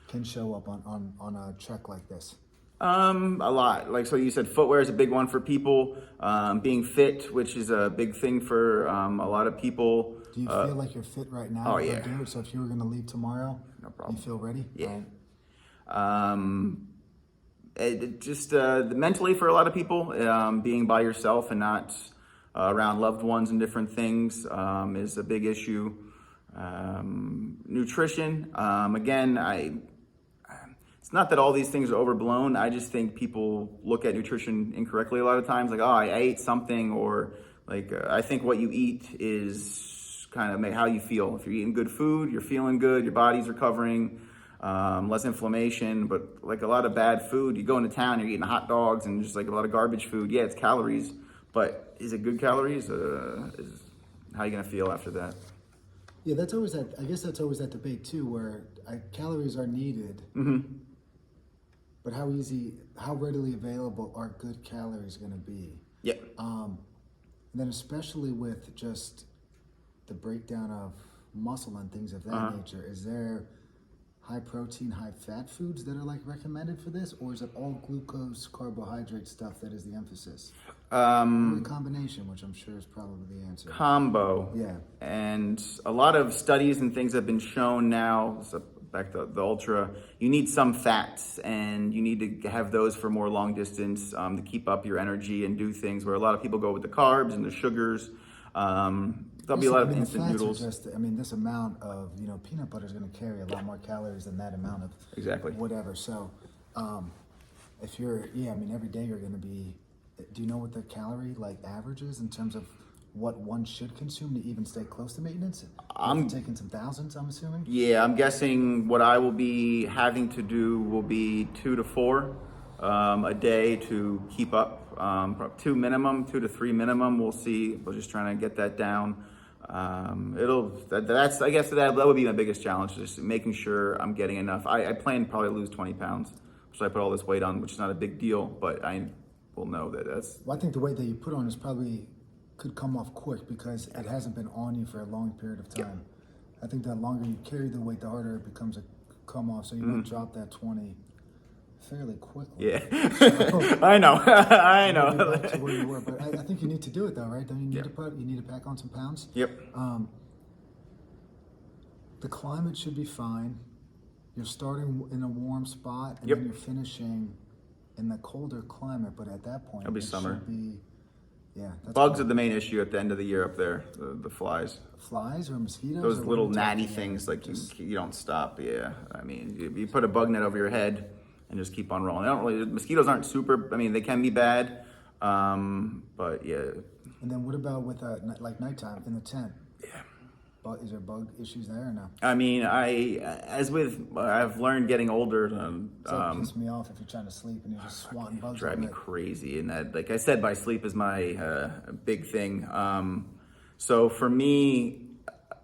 can show up on a trek like this?
A lot. Like, so you said footwear is a big one for people. Being fit, which is a big thing for a lot of people.
Do you feel like you're fit right now?
Oh, yeah.
So if you were going to leave tomorrow,
no problem.
You feel ready?
Yeah. Mentally for a lot of people, being by yourself and not around loved ones and different things is a big issue. Nutrition, again, it's not that all these things are overblown. I just think people look at nutrition incorrectly a lot of times. Like, I ate something, or like, I think what you eat is kind of how you feel. If you're eating good food, you're feeling good, your body's recovering, less inflammation. But like a lot of bad food, you go into town, you're eating hot dogs and just like a lot of garbage food. Yeah, it's calories, but is it good calories? How are you gonna feel after that?
Yeah, I guess that's always that debate too, where calories are needed.
Mm-hmm.
But how readily available are good calories going to be? Yeah. And then especially with just the breakdown of muscle and things of that nature, is there high protein, high fat foods that are like recommended for this, or is it all glucose, carbohydrate stuff that is the emphasis? Or a combination, which I'm sure is probably the answer.
Combo.
Yeah.
And a lot of studies and things have been shown now, so back to the ultra, you need some fats and you need to have those for more long distance to keep up your energy and do things where a lot of people go with the carbs and the sugars. There'll be a lot of instant noodles.
This amount of, peanut butter is going to carry a lot more calories than that amount of
Exactly.
whatever. So if you're, every day you're going to be, do you know what the calorie average is in terms of what one should consume to even stay close to maintenance? I'm taking some thousands, I'm assuming?
Yeah, I'm guessing what I will be having to do will be 2 to 4 a day to keep up. 2 to 3 minimum. We'll see. We're just trying to get that down. I guess that would be my biggest challenge, just making sure I'm getting enough. I plan to probably lose 20 pounds, so I put all this weight on, which is not a big deal, but I will know that that's...
Well, I think the weight that you put on is probably could come off quick because it hasn't been on you for a long period of time. I think the longer you carry the weight, the harder it becomes to come off, so you might drop that 20 fairly quickly.
Yeah. I know. I know.
Back to where you were, but I think you need to do it though, right? Don't you need you need to pack on some pounds?
Yep.
The climate should be fine. You're starting in a warm spot, and then you're finishing in the colder climate. But at that point,
it'll be summer.
That's
bugs are the main issue at the end of the year up there. The flies.
Flies or mosquitoes?
Those little gnatty things, you don't stop. Yeah, I mean, you put a bug net over your head and just keep on rolling. Mosquitoes aren't super. They can be bad, but yeah.
And then what about with nighttime in the tent? Yeah. Is there bug issues there or no?
I've learned getting older.
That piss me off if you're trying to sleep and you're just swatting bugs.
Drive me crazy, and that, like I said, my sleep is my big thing. So for me,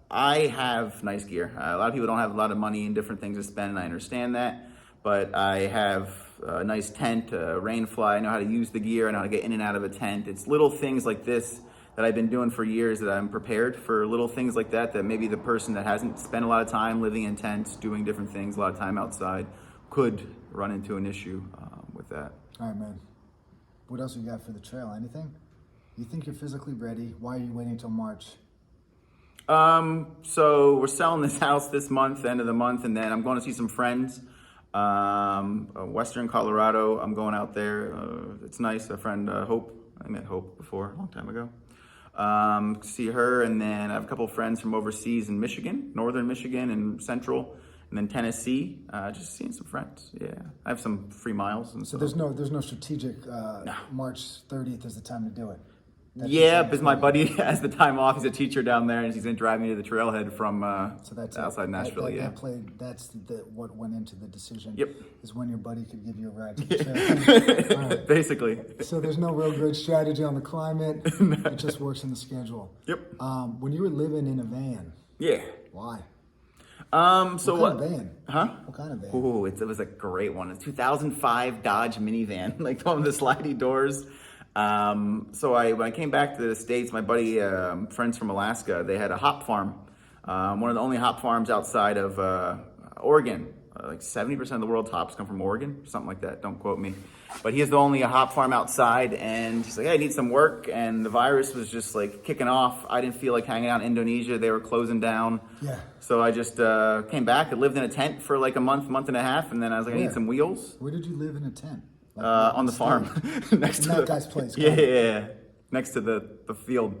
I have nice gear. A lot of people don't have a lot of money and different things to spend, and I understand that. But I have a nice tent, a rain fly. I know how to use the gear. I know how to get in and out of a tent. It's little things like this that I've been doing for years that I'm prepared for little things like that maybe the person that hasn't spent a lot of time living in tents, doing different things, a lot of time outside, could run into an issue with that.
All right, man. What else you got for the trail? Anything? You think you're physically ready? Why are you waiting until March?
So we're selling this house this month, end of the month, and then I'm going to see some friends. Western Colorado, I'm going out there. It's nice. A friend, Hope. I met Hope before, a long time ago. See her, and then I have a couple of friends from overseas in Michigan, northern Michigan and central, and then Tennessee. Just seeing some friends. Yeah, I have some free miles. And
so there's no strategic March 30th is the time to do it.
Because my buddy has the time off. He's a teacher down there, and he's going to drive me to the trailhead from outside Nashville.
That's what went into the decision.
Yep.
Is when your buddy could give you a ride to the trail. Right.
Basically.
So there's no real good strategy on the climate. No. It just works in the schedule.
Yep.
When you were living in a van.
Yeah.
Why?
What
kind of van?
Huh?
What kind of van?
Ooh, it was a great one. It's a 2005 Dodge minivan, like one of the slidey doors. So when I came back to the States, my buddy, friends from Alaska, they had a hop farm. One of the only hop farms outside of Oregon. Like 70% of the world's hops come from Oregon, something like that. Don't quote me. But he has the only hop farm outside, and he's like, hey, I need some work. And the virus was just like kicking off. I didn't feel like hanging out in Indonesia. They were closing down.
Yeah.
So I just came back. I lived in a tent for like a month and a half. And then I was like, I need some wheels.
Where did you live in a tent?
On the farm. Next to
that guy's place.
Yeah. Next to the field.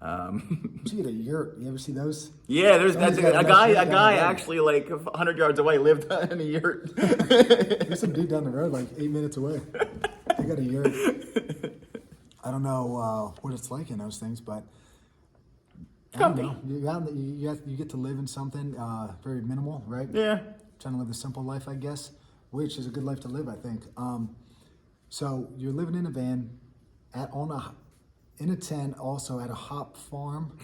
Did you get a yurt? You ever see those?
Yeah, there's a guy actually like 100 yards away lived in a yurt.
There's some dude down the road like 8 minutes away. They got a yurt. I don't know what it's like in those things, but I don't know. You get to live in something very minimal, right?
Yeah.
Trying to live a simple life, I guess, which is a good life to live, I think. So you're living in a van in a tent, also at a hop farm.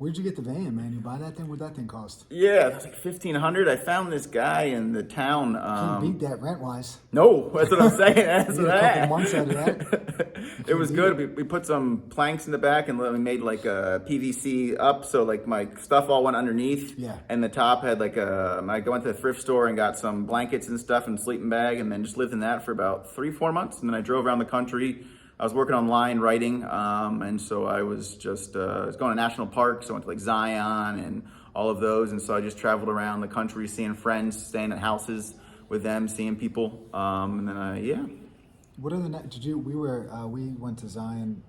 Where'd you get the van, man? You buy that thing? What'd that thing cost?
Yeah, it was like 1,500. I found this guy in the town.
Can't beat that rent-wise.
No, that's what I'm saying. That's
You
what
get a couple months out of that.
It was good. We put some planks in the back and we made like a PVC up, so like my stuff all went underneath.
Yeah.
And the top had like I went to the thrift store and got some blankets and stuff and sleeping bag, and then just lived in that for about 3-4 months. And then I drove around the country. I was working online writing, and so I was just I was going to national parks. So I went to like Zion and all of those, and so I just traveled around the country, seeing friends, staying at houses with them, seeing people, and then yeah.
What other night did you? We went to Zion,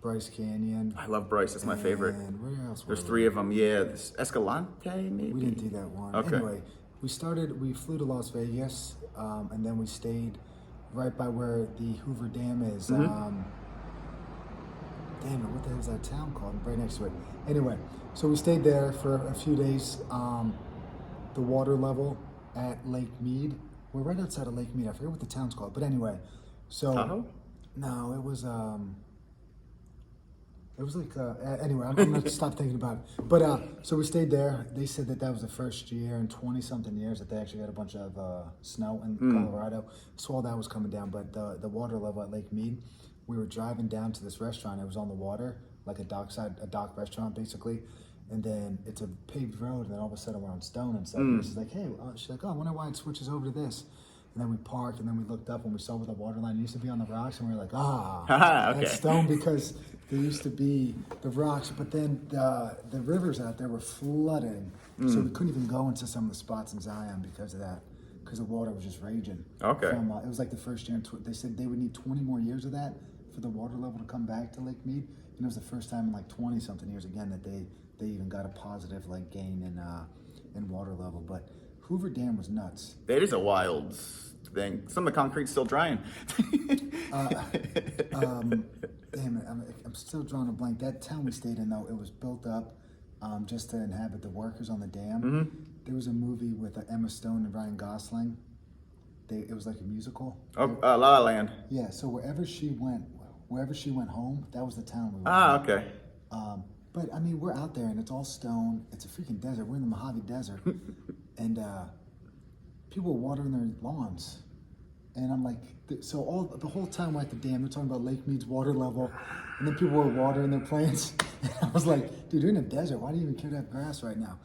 Bryce Canyon.
I love Bryce. It's my favorite.
And where else?
There's 3 of them. Yeah, this Escalante maybe.
We didn't do that one.
Okay.
Anyway, we flew to Las Vegas, and then we stayed right by where the Hoover Dam is. Damn it, what the hell is that town called? Right next to it. Anyway, so we stayed there for a few days. The water level at Lake Mead. We're right outside of Lake Mead. I forget what the town's called, but anyway. So
Tahoe?
No, it was like anyway. I'm gonna stop thinking about it. But so we stayed there. They said that was the first year in 20-something years that they actually had a bunch of snow in Colorado. So all that was coming down. But the water level at Lake Mead, we were driving down to this restaurant. It was on the water, like a dock restaurant basically. And then it's a paved road, and then all of a sudden we're on stone and stuff. And she's like, hey, she's like, oh, I wonder why it switches over to this. And then we parked, and then we looked up, and we saw where the water line used to be on the rocks, and we were like,
okay.
That's stone, because there used to be the rocks, but then the rivers out there were flooding, so we couldn't even go into some of the spots in Zion because of that, because the water was just raging.
Okay.
It was like the first year, they said they would need 20 more years of that for the water level to come back to Lake Mead, and it was the first time in like 20-something years again that they even got a positive like gain in water level. But Hoover Dam was nuts.
It is a wild thing. Some of the concrete's still drying.
Damn it, I'm still drawing a blank. That town we stayed in, though, it was built up just to inhabit the workers on the dam. There was a movie with Emma Stone and Ryan Gosling. It was like a musical.
Oh, La La Land.
Yeah, so wherever she went home, that was the town we were in.
Okay.
But I mean, we're out there and it's all stone. It's a freaking desert. We're in the Mojave Desert, and people are watering their lawns. And I'm like, so the whole time we're at the dam, we're talking about Lake Mead's water level, and then people were watering their plants. And I was like, dude, you're in a desert. Why do you even care to have grass right now?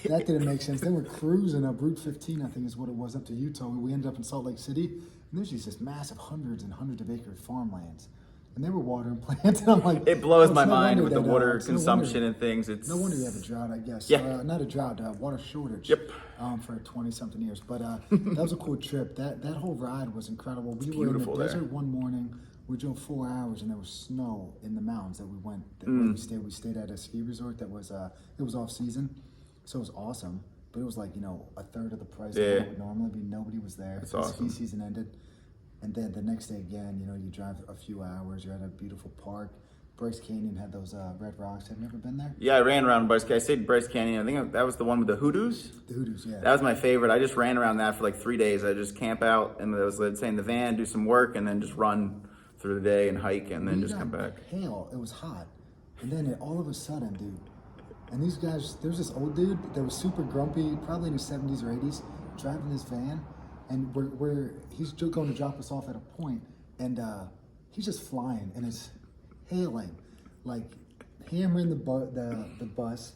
That didn't make sense. Then we're cruising up Route 15, I think is what it was, up to Utah. We ended up in Salt Lake City, and there's just massive hundreds and hundreds of acre farmlands. And they were watering plants, and I'm like,
it blows my mind with the water consumption and things.
It's no wonder you have a drought, I guess.
Yeah.
Not a drought, water shortage.
Yep.
For 20-something years, but that was a cool trip. That whole ride was incredible. We were in the desert one morning. We drove 4 hours, and there was snow in the mountains that we went. We stayed at a ski resort that was it was off season, so it was awesome. But it was like a third of the price of what it would normally be. Nobody was there.
That's awesome.
Ski season ended. And then the next day again, you drive a few hours. You're at a beautiful park. Bryce Canyon had those red rocks. Have you ever been there?
Yeah, I ran around Bryce Canyon. I stayed Bryce Canyon. I think that was the one with the hoodoos.
The hoodoos, yeah.
That was my favorite. I just ran around that for like 3 days. I just camp out and let's say in the van, do some work, and then just run through the day and hike, and then just come back.
Hail. It was hot, and then all of a sudden, dude. And these guys, there was this old dude that was super grumpy, probably in his 70s or 80s, driving this van. And he's going to drop us off at a point, and he's just flying, and it's hailing, like hammering the bus.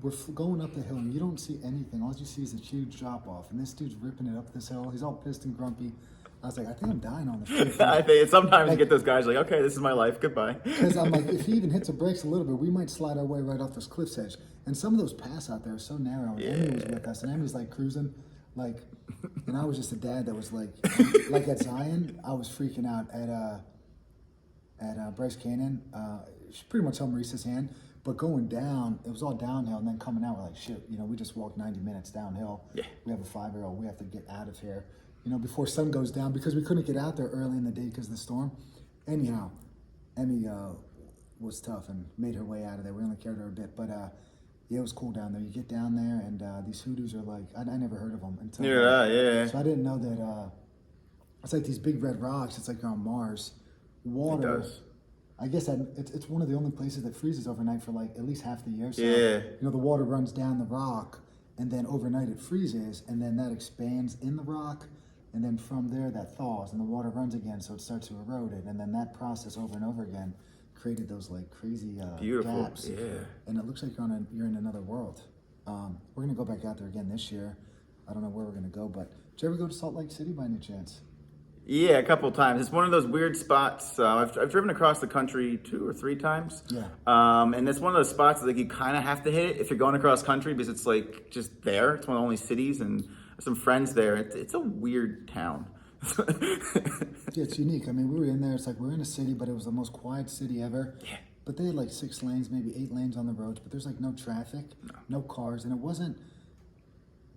We're going up the hill, and you don't see anything. All you see is a huge drop off, and this dude's ripping it up this hill. He's all pissed and grumpy. I was like, I think I'm dying on the freeway.
I think sometimes you get those guys like, okay, this is my life, goodbye.
Because I'm like, if he even hits the brakes a little bit, we might slide our way right off this cliff's edge. And some of those paths out there are so narrow. And Emmy was with us, and Emmy's like cruising. And I was just a dad that was like at Zion, I was freaking out at Bryce Canyon. She pretty much held Maurice's hand, but going down, it was all downhill, and then coming out, we're like, shit, we just walked 90 minutes downhill.
Yeah.
We have a 5-year-old, we have to get out of here, before sun goes down, because we couldn't get out there early in the day because of the storm. Anyhow, Emmy was tough and made her way out of there. We only carried her a bit, but yeah, it was cool down there. You get down there, and these hoodoos are like, I never heard of them until.
Yeah.
So I didn't know that it's like these big red rocks. It's like you're on Mars. Water.
It does.
I guess it's one of the only places that freezes overnight for like at least half the year. So,
Yeah.
the water runs down the rock, and then overnight it freezes, and then that expands in the rock, and then from there that thaws, and the water runs again, so it starts to erode it, and then that process over and over again created those like crazy
Beautiful.
gaps.
Yeah.
And it looks like you're in another world. We're gonna go back out there again this year. I don't know where we're gonna go, but did you ever go to Salt Lake City by any chance?
Yeah, a couple of times. It's one of those weird spots. I've driven across the country 2 or 3 times.
Yeah.
And it's one of those spots that like you kind of have to hit it if you're going across country because it's like just there. It's one of the only cities, and some friends there. It's a weird town.
Yeah, it's unique. I mean, we were in there. It's like we're in a city, but it was the most quiet city ever.
Yeah.
But they had like 6 lanes, maybe 8 lanes on the roads. But there's like no traffic, no cars, and it wasn't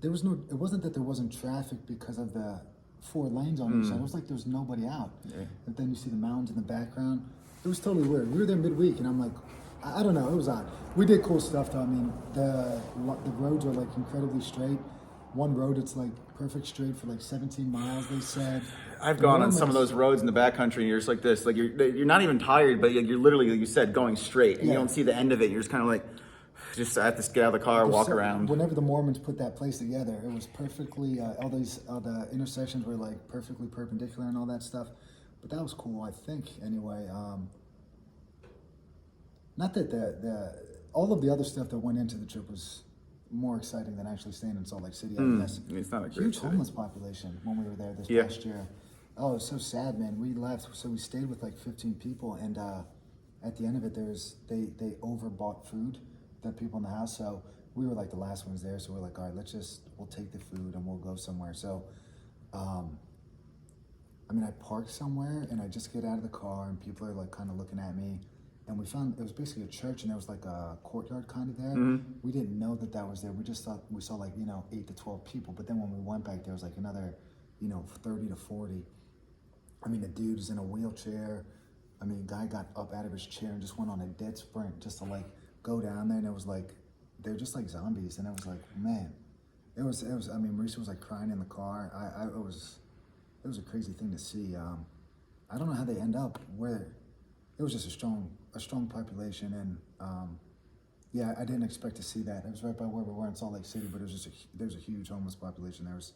that there wasn't traffic because of the 4 lanes on each side. It was like there was nobody out.
Yeah.
But then you see the mountains in the background. It was totally weird. We were there midweek, and I'm like, I don't know. It was odd. We did cool stuff, though. I mean, the roads are like incredibly straight. One road, it's like perfect straight for like 17 miles, they said.
I've gone on some of those roads in the backcountry, and you're just like this. Like you're not even tired, but you're literally, like you said, going straight, and you don't see the end of it. You're just kind of like, just I have to get out of the car, walk around.
Whenever the Mormons put that place together, it was perfectly, all the intersections were like perfectly perpendicular and all that stuff. But that was cool, I think, anyway. Not that all of the other stuff that went into the trip was more exciting than actually staying in Salt Lake City, I guess.
It's not a great
Huge
city.
homeless population when we were there this past year. Oh, it was so sad, man. We left, so we stayed with like 15 people, and at the end of it, they overbought food, the people in the house. So we were like the last ones there. So we're like, all right, we'll take the food and we'll go somewhere. So, I mean, I parked somewhere and I just get out of the car and people are like kind of looking at me. And we found, it was basically a church and there was like a courtyard kind of there. We didn't know that was there. We just thought, we saw like, 8 to 12 people. But then when we went back, there was like another, 30 to 40. I mean, the dude is in a wheelchair. I mean, guy got up out of his chair and just went on a dead sprint just to like go down there. And it was like, they were just like zombies. And it was like, man, it was, I mean, Marisa was like crying in the car. It was a crazy thing to see. I don't know how they end up where. It was just a strong population, and yeah, I didn't expect to see that. It was right by where we were in Salt Lake City, but it was just there's a huge homeless population. It was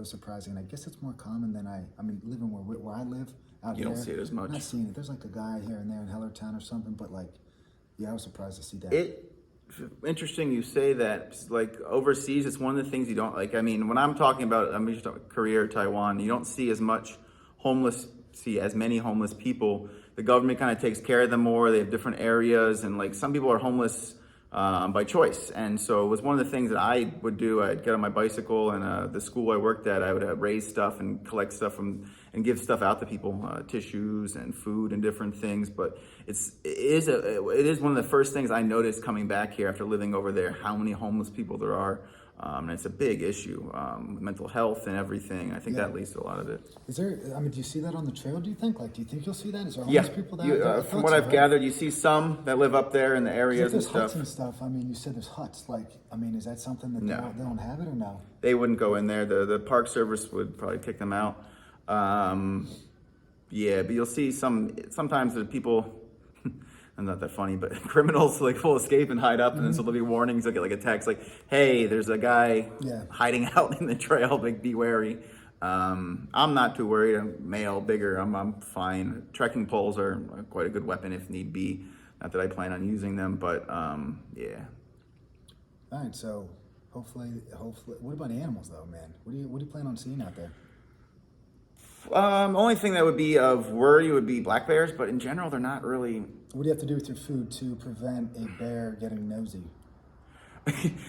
surprising, and I guess it's more common than I mean, living where I live out here.
You don't see it as much.
I'm not seeing it. There's like a guy here and there in Hellertown or something, but like, yeah, I was surprised to see that.
Interesting you say that. Like overseas, it's one of the things you don't like. I mean, when I'm talking about, just talking Korea or Taiwan, you don't see as many homeless people. The government kind of takes care of them more. They have different areas, and like some people are homeless by choice. And so it was one of the things that I would do. I'd get on my bicycle, and the school I worked at, I would raise stuff and collect stuff and give stuff out to people, tissues and food and different things. But it is one of the first things I noticed coming back here after living over there, how many homeless people there are. And it's a big issue, mental health and everything. I think that leads to a lot of it.
Is there, I mean, do you see that on the trail, do you think? Like, do you think you'll see that? Is there homeless people there?
From what I've gathered, you see some that live up there in the areas and
there's
stuff.
Huts and stuff. I mean, you said there's huts. Like, I mean, is that something that they don't have it or no?
They wouldn't go in there. The Park Service would probably kick them out. Yeah, but you'll see sometimes the people, I'm not that funny, but criminals like will escape and hide up, and then so there'll be warnings. They'll get like a text like, "Hey, there's a guy hiding out in the trail. Like, be wary." I'm not too worried. I'm male, bigger. I'm fine. Trekking poles are quite a good weapon if need be. Not that I plan on using them, but yeah.
All right, so hopefully, what about animals though, man? What do you plan on seeing out there?
Only thing that would be of worry would be black bears, but in general, they're not really.
What do you have to do with your food to prevent a bear getting nosy?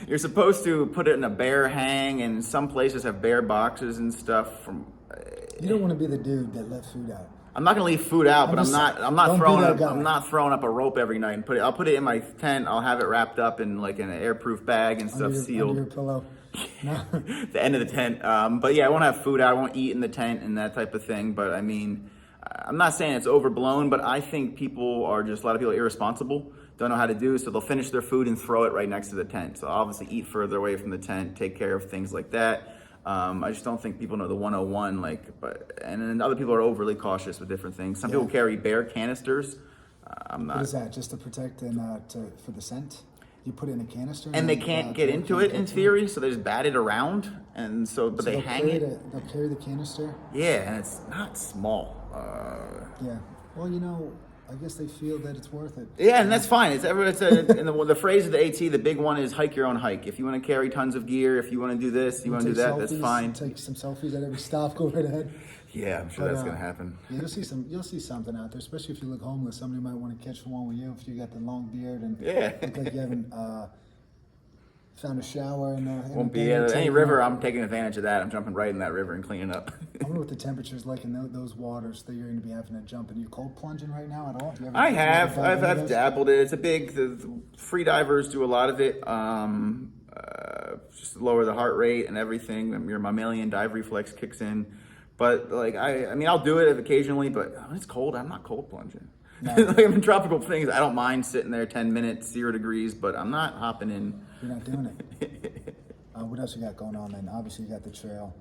You're supposed to put it in a bear hang, and some places have bear boxes and stuff.
You don't want to be the dude that let food out.
I'm not gonna leave food out, but I'm not throwing up a rope every night and I'll put it in my tent. I'll have it wrapped up in like an airproof bag and stuff, sealed.
Under your pillow. No.
The end of the tent. But yeah, I won't have food out. I won't eat in the tent and that type of thing. But I mean, I'm not saying it's overblown, but I think a lot of people are irresponsible, don't know how to do, so they'll finish their food and throw it right next to the tent. So obviously eat further away from the tent, take care of things like that. I just don't think people know the 101, and then other people are overly cautious with different things. Some people carry bear canisters, I'm
What
not.
is that? Just to protect and for the scent? You put it in a canister?
And they
then,
can't get into
can't
it in
get to
theory, so they just bat it around, and so but
So
they
they'll
hang
carry
it.
they'll carry the canister?
Yeah, and it's not small.
Yeah. Well, I guess they feel that it's worth it.
Yeah, and that's fine. In the phrase of the AT, the big one is hike your own hike. If you want to carry tons of gear, if you want to do this, you want to do that, that's fine.
Take some selfies at every stop. Go right ahead.
Yeah, I'm sure that's gonna happen.
Yeah, you'll see something out there, especially if you look homeless. Somebody might want to catch one with you if you got the long beard and look like you haven't found a shower and
Won't be any river. I'm taking advantage of that. I'm jumping right in that river and cleaning up.
I wonder what the temperature's like in those waters that you're going to be having to jump in. Are you cold plunging right now at all?
I have. I've dabbled it. It's a big. The free divers do a lot of it. Just to lower the heart rate and everything. Your mammalian dive reflex kicks in. But I mean, I'll do it occasionally. But when it's cold, I'm not cold plunging. No. I'm in tropical things. I don't mind sitting there 10 minutes, 0 degrees, but I'm not hopping in.
You're not doing it. What else you got going on then? Obviously, you got the trail.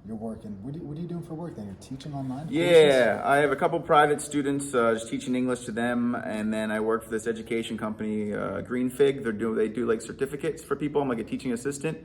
You're working. What are you doing for work then? You're teaching online?
Yeah, I have a couple private students, just teaching English to them, and then I work for this education company, Green Fig. They do like certificates for people. I'm like a teaching assistant.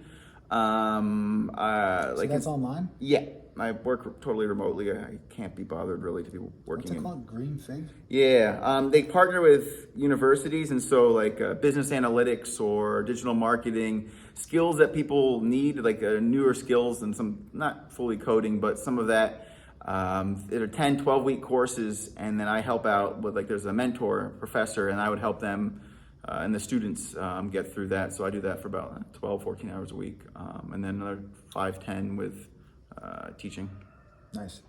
So that's online?
Yeah, I work totally remotely. I can't be bothered really to be working.
What's it called? Green Fig?
Yeah, they partner with universities, and so business analytics or digital marketing skills that people need, newer skills and some not fully coding, but some of that. They're 10, 12-week courses, and then I help out with there's a mentor professor, and I would help them and the students get through that. So I do that for about 12, 14 hours a week, and then another 5, 10 with teaching.
Nice.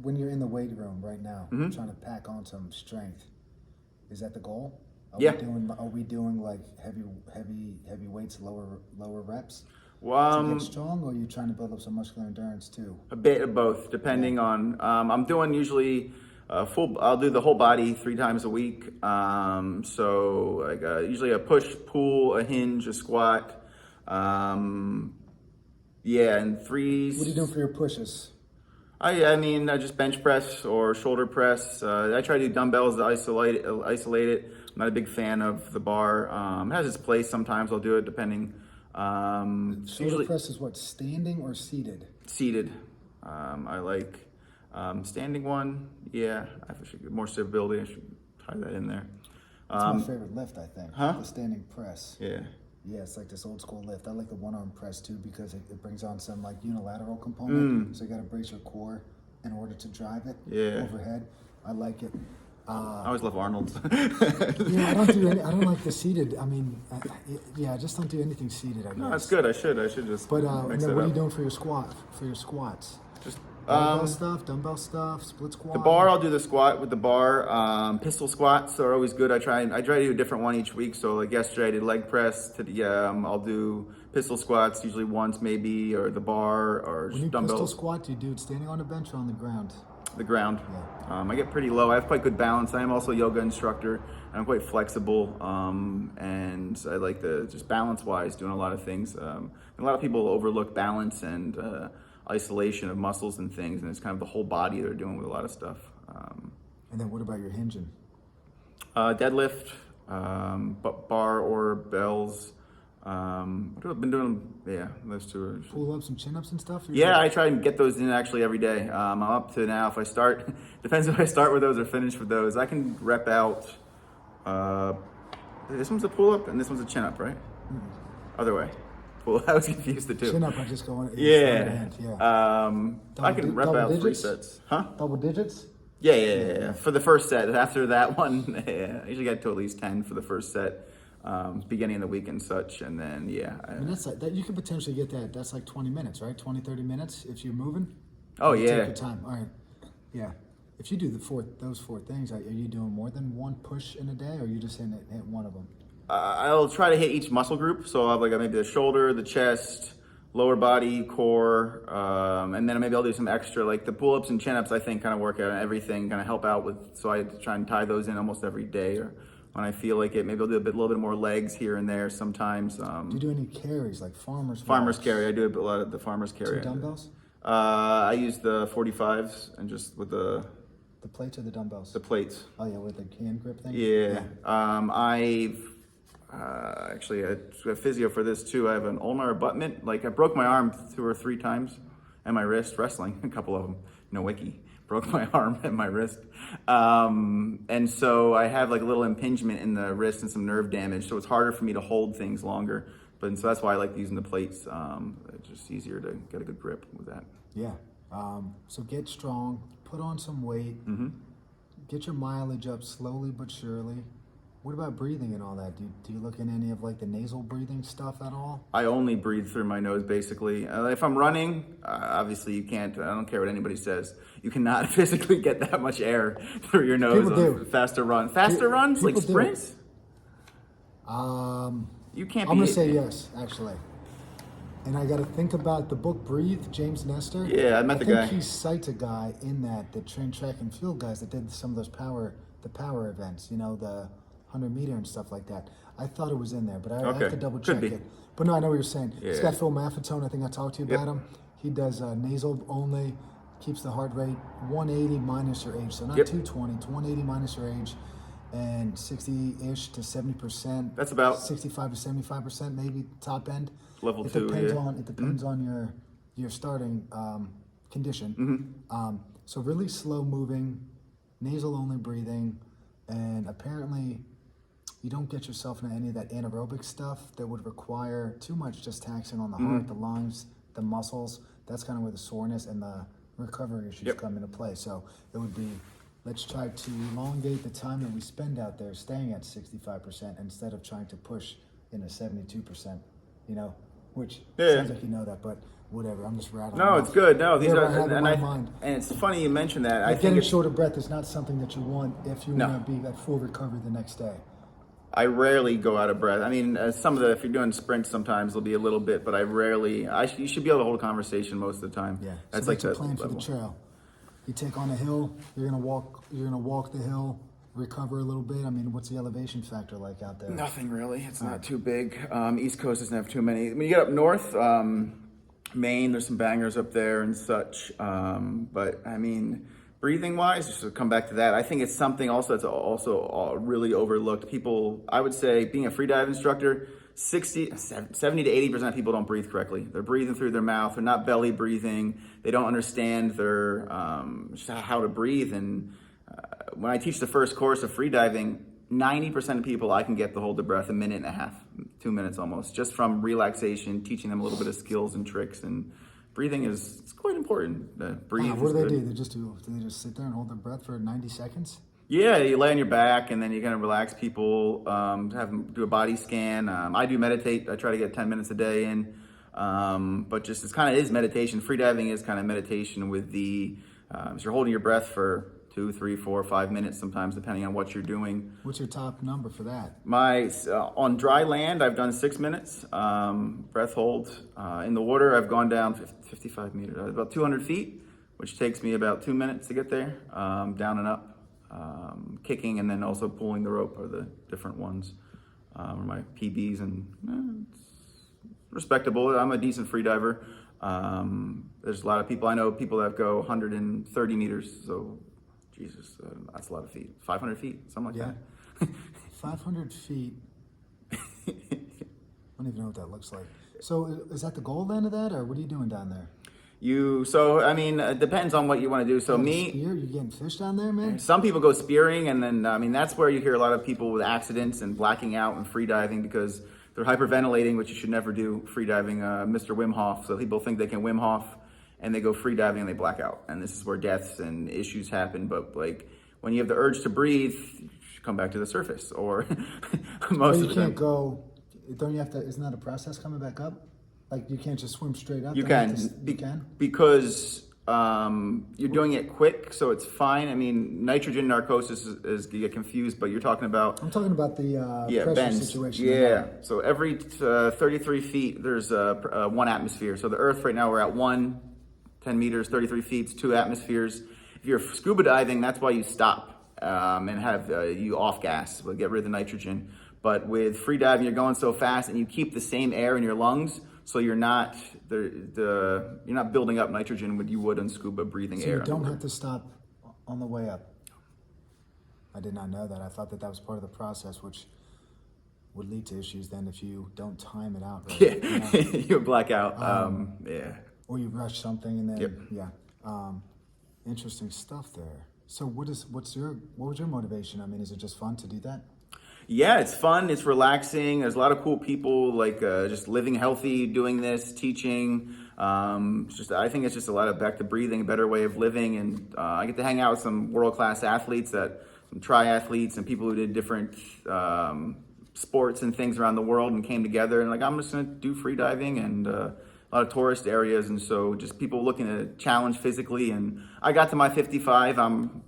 When you're in the weight room right now, trying to pack on some strength, is that the goal? Are we doing like heavy weights, lower reps? To get strong, or are you trying to build up some muscular endurance too?
A bit of both, depending on. I'm doing usually I'll do the whole body 3 times a week. Usually a push, pull, a hinge, a squat. And 3.
What are you doing for your pushes?
I mean, just bench press or shoulder press. I try to do dumbbells to isolate it. I'm not a big fan of the bar. It has its place. Sometimes I'll do it depending.
Shoulder press is what, standing or seated?
Seated. I like standing one. Yeah, I should get more stability. I should tie that in there.
That's my favorite lift, I think. The standing press.
Yeah.
Yeah, it's like this old school lift. I like the one-arm press too because it brings on some unilateral component. So you got to brace your core in order to drive it overhead. I like it.
I always love Arnold's.
I don't do any. I don't like the seated. I mean, I just don't do anything seated. I guess.
No, that's good. I should just.
But
mix
what
it
are
up.
you doing for your squats?
Just
dumbbell stuff, split squat.
The bar, I'll do the squat with the bar. Pistol squats are always good. I try to do a different one each week. So yesterday I did leg press. I'll do pistol squats usually once maybe, or the bar, or
when you
dumbbells.
Pistol squat, do you do it standing on the bench or on the ground?
The ground.
Yeah.
I get pretty low. I have quite good balance. I am also a yoga instructor. I'm quite flexible, and I like just balance-wise doing a lot of things. A lot of people overlook balance and isolation of muscles and things, and it's kind of the whole body they're doing with a lot of stuff.
And then what about your hinging?
Deadlift, bar or bells. I've been doing, those two are.
Pull-ups and chin-ups and stuff?
I try and get those in actually every day. I'm up to now, if I start, depends if I start with those or finish with those. I can rep out, this one's a pull-up and this one's a chin-up, right? Other way. I was confused the two.
Chin-up, I just go on.
I can rep out 3 sets.
Double digits?
Yeah. For the first set. After that one, I usually get to at least 10 for the first set. Beginning of the week and such, and then I
mean, that's that you could potentially get that. That's like 20 minutes, right? 20, 30 minutes if you're moving.
Oh yeah.
Take your time. All right. Yeah. If you do those 4 things, are you doing more than one push in a day, or are you just hit one of them?
I'll try to hit each muscle group. So I'll have maybe the shoulder, the chest, lower body, core, and then maybe I'll do some extra the pull-ups and chin-ups. I think kind of work out on everything, kind of help out with. So I try and tie those in almost every day, or when I feel like it. Maybe I'll do a little bit more legs here and there sometimes.
Do you do any carries like farmer's
carry? I do a lot of the farmer's carry.
2 dumbbells?
I use the 45s and just with the
The plates or the dumbbells?
The plates.
Oh yeah, with the hand grip thing?
Yeah. I've actually I have physio for this too. I have an ulnar abutment. Like I broke my arm 2 or 3 times and my wrist wrestling, a couple of them. No wiki. Broke my arm and my wrist. And so I have like a little impingement in the wrist and some nerve damage. So it's harder for me to hold things longer. But so that's why I like using the plates. It's just easier to get a good grip with that.
Yeah. So get strong, put on some weight, get your mileage up slowly but surely. What about breathing and all that? Do you look in any of like the nasal breathing stuff at all?
I only breathe through my nose, basically. If I'm running, obviously you can't. I don't care what anybody says. You cannot physically get that much air through your nose on faster runs. Faster runs, like sprints. You can't.
I'm gonna say yes, actually. And I got to think about the book Breathe, James Nestor.
Yeah, I met the guy.
I think he cites a guy in that trained track and field guys that did some of those power events. You know, the 100-meter and stuff like that. I thought it was in there, but I have to double check it. But no, I know what you're saying.
Yeah.
He's got Phil Maffetone. I think I talked to you about him. He does nasal only, keeps the heart rate 180 minus your age. So not 220, it's 180 minus your age. And 60-ish to 70%.
That's about
65 to 75%, maybe top end.
Level
It
2.
depends on your starting condition. So really slow moving, nasal only breathing, and apparently you don't get yourself into any of that anaerobic stuff that would require too much just taxing on the heart, the lungs, the muscles. That's kind of where the soreness and the recovery issues come into play. So it would be, let's try to elongate the time that we spend out there staying at 65% instead of trying to push in a 72%, you know, which sounds like you know that, but whatever, I'm just rattling.
No, it's good. No, these are,
mind.
And it's funny you mentioned that. I think
getting short of breath is not something that you want if you want to be at full recovery the next day.
I rarely go out of breath. I mean, if you're doing sprints, sometimes it'll be a little bit, but you should be able to hold a conversation most of the time.
Yeah,
that's
so
like
the plan for the trail. You take on a hill, you're gonna walk the hill, recover a little bit. I mean, what's the elevation factor like out there?
Nothing really. It's not too big. East Coast doesn't have too many. When you get up north, Maine, there's some bangers up there and such. But I mean, breathing wise, just to come back to that, I think it's something also that's also really overlooked. People, I would say, being a freedive instructor, 70 to 80% of people don't breathe correctly. They're breathing through their mouth. They're not belly breathing. They don't understand their how to breathe. And when I teach the first course of freediving, 90% of people I can get to hold their breath 1.5 minutes, 2 minutes almost, just from relaxation, teaching them a little bit of skills and tricks. And breathing it's quite important. Breathe.
What do they do? Do they just sit there and hold their breath for 90 seconds?
Yeah, you lay on your back and then you kind of relax people, have them do a body scan. I do meditate. I try to get 10 minutes a day in, but just it's kind of is meditation. Freediving is kind of meditation with so you're holding your breath for 2, 3, 4, 5 minutes sometimes, depending on what you're doing.
What's your top number for that?
On dry land, I've done 6 minutes, breath hold. In the water, I've gone down 55 meters, about 200 feet, which takes me about 2 minutes to get there, down and up. Kicking and then also pulling the rope are the different ones, are my PBs, and it's respectable. I'm a decent freediver. There's a lot of people, I know people that go 130 meters, so Jesus, that's a lot of feet. 500 feet, something like that.
500 feet. I don't even know what that looks like. So is that the goal then of that, or what are you doing down there?
It depends on what you want to do. So
you getting fish down there, man?
Some people go spearing, and then, that's where you hear a lot of people with accidents and blacking out and freediving because they're hyperventilating, which you should never do freediving, Mr. Wim Hof. So people think they can Wim Hof, and they go freediving and they black out. And this is where deaths and issues happen. But like when you have the urge to breathe, you should come back to the surface or most of the time. You can't
go, don't you have to, isn't that a process coming back up? Like you can't just swim straight up?
You can. Because you're doing it quick, so it's fine. I mean, nitrogen narcosis is you get confused, but you're talking about...
I'm talking about the pressure
bends.
situation.
Yeah, so every 33 feet, there's 1 atmosphere. So the Earth right now, we're at 10 meters, 33 feet, 2 atmospheres. If you're scuba diving, that's why you stop and have you off gas, we'll get rid of the nitrogen. But with free diving, you're going so fast and you keep the same air in your lungs, so you're not building up nitrogen what you would on scuba breathing air.
So you don't have to stop on the way up. I did not know that. I thought that that was part of the process, which would lead to issues then if you don't time it out right.
Yeah, you black out. Yeah.
Or you rush something and then,
Yep.
yeah. Interesting stuff there. So what was your motivation? I mean, is it just fun to do that?
Yeah, it's fun. It's relaxing. There's a lot of cool people like just living healthy, doing this, teaching. I think it's just a lot of back to breathing, a better way of living. And I get to hang out with some world-class athletes, some triathletes and people who did different sports and things around the world and came together. And like, I'm just going to do free diving and a lot of tourist areas. And so just people looking to challenge physically. And I got to my 55. I'm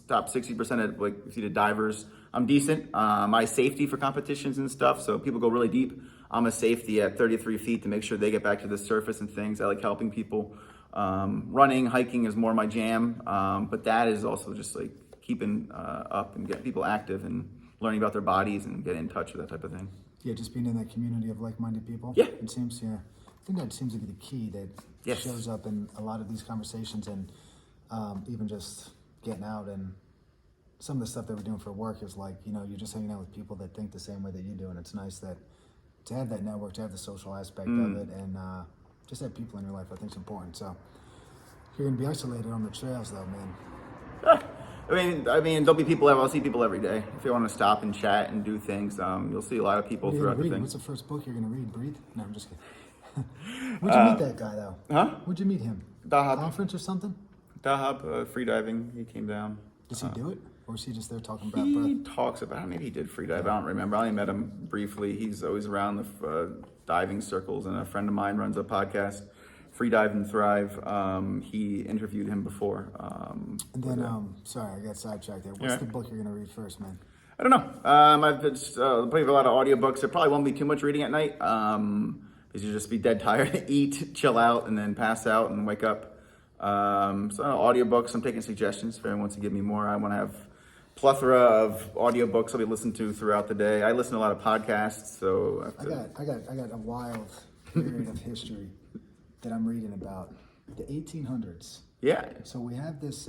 top 60% of like if you did divers. I'm decent. My safety for competitions and stuff. So people go really deep. I'm a safety at 33 feet to make sure they get back to the surface and things. I like helping people. Running, hiking is more my jam. But that is also just like keeping up and getting people active and learning about their bodies and getting in touch with that type of thing.
Yeah, just being in that community of like-minded people.
Yeah.
It seems, yeah. I think that seems to be the key that
Yes.
shows up in a lot of these conversations and even just getting out and some of the stuff that we're doing for work is like, you know, you're just hanging out with people that think the same way that you do. And it's nice that to have that network, to have the social aspect of it and just have people in your life, I think is important. So you're going to be isolated on the trails though, man.
I mean, there'll be people. I'll see people every day. If you want to stop and chat and do things, you'll see a lot of people
What are you
throughout
gonna
the
read?
thing.
What's the first book you're going to read? Breathe? No, I'm just kidding. Where'd you meet that guy though?
Huh?
Where'd you meet him?
Dahab.
Conference or something?
Dahab, free diving. He came down.
Does he do it? Or is he just there talking about
He
breath?
talks about it. Maybe he did free dive. I don't remember. I only met him briefly. He's always around the diving circles, and a friend of mine runs a podcast, Free Dive and Thrive. He interviewed him before.
And then, sorry, I got sidetracked there. What's
Yeah.
the book you're going to read first, man?
I don't know. I've been playing a lot of audiobooks. There probably won't be too much reading at night because you'll just be dead tired, eat, chill out, and then pass out and wake up. So audiobooks, I'm taking suggestions if anyone wants to give me more. I want to have plethora of audiobooks I'll be listening to throughout the day. I listen to a lot of podcasts, so
I got a wild period of history that I'm reading about. The 1800s.
yeah.
So we have this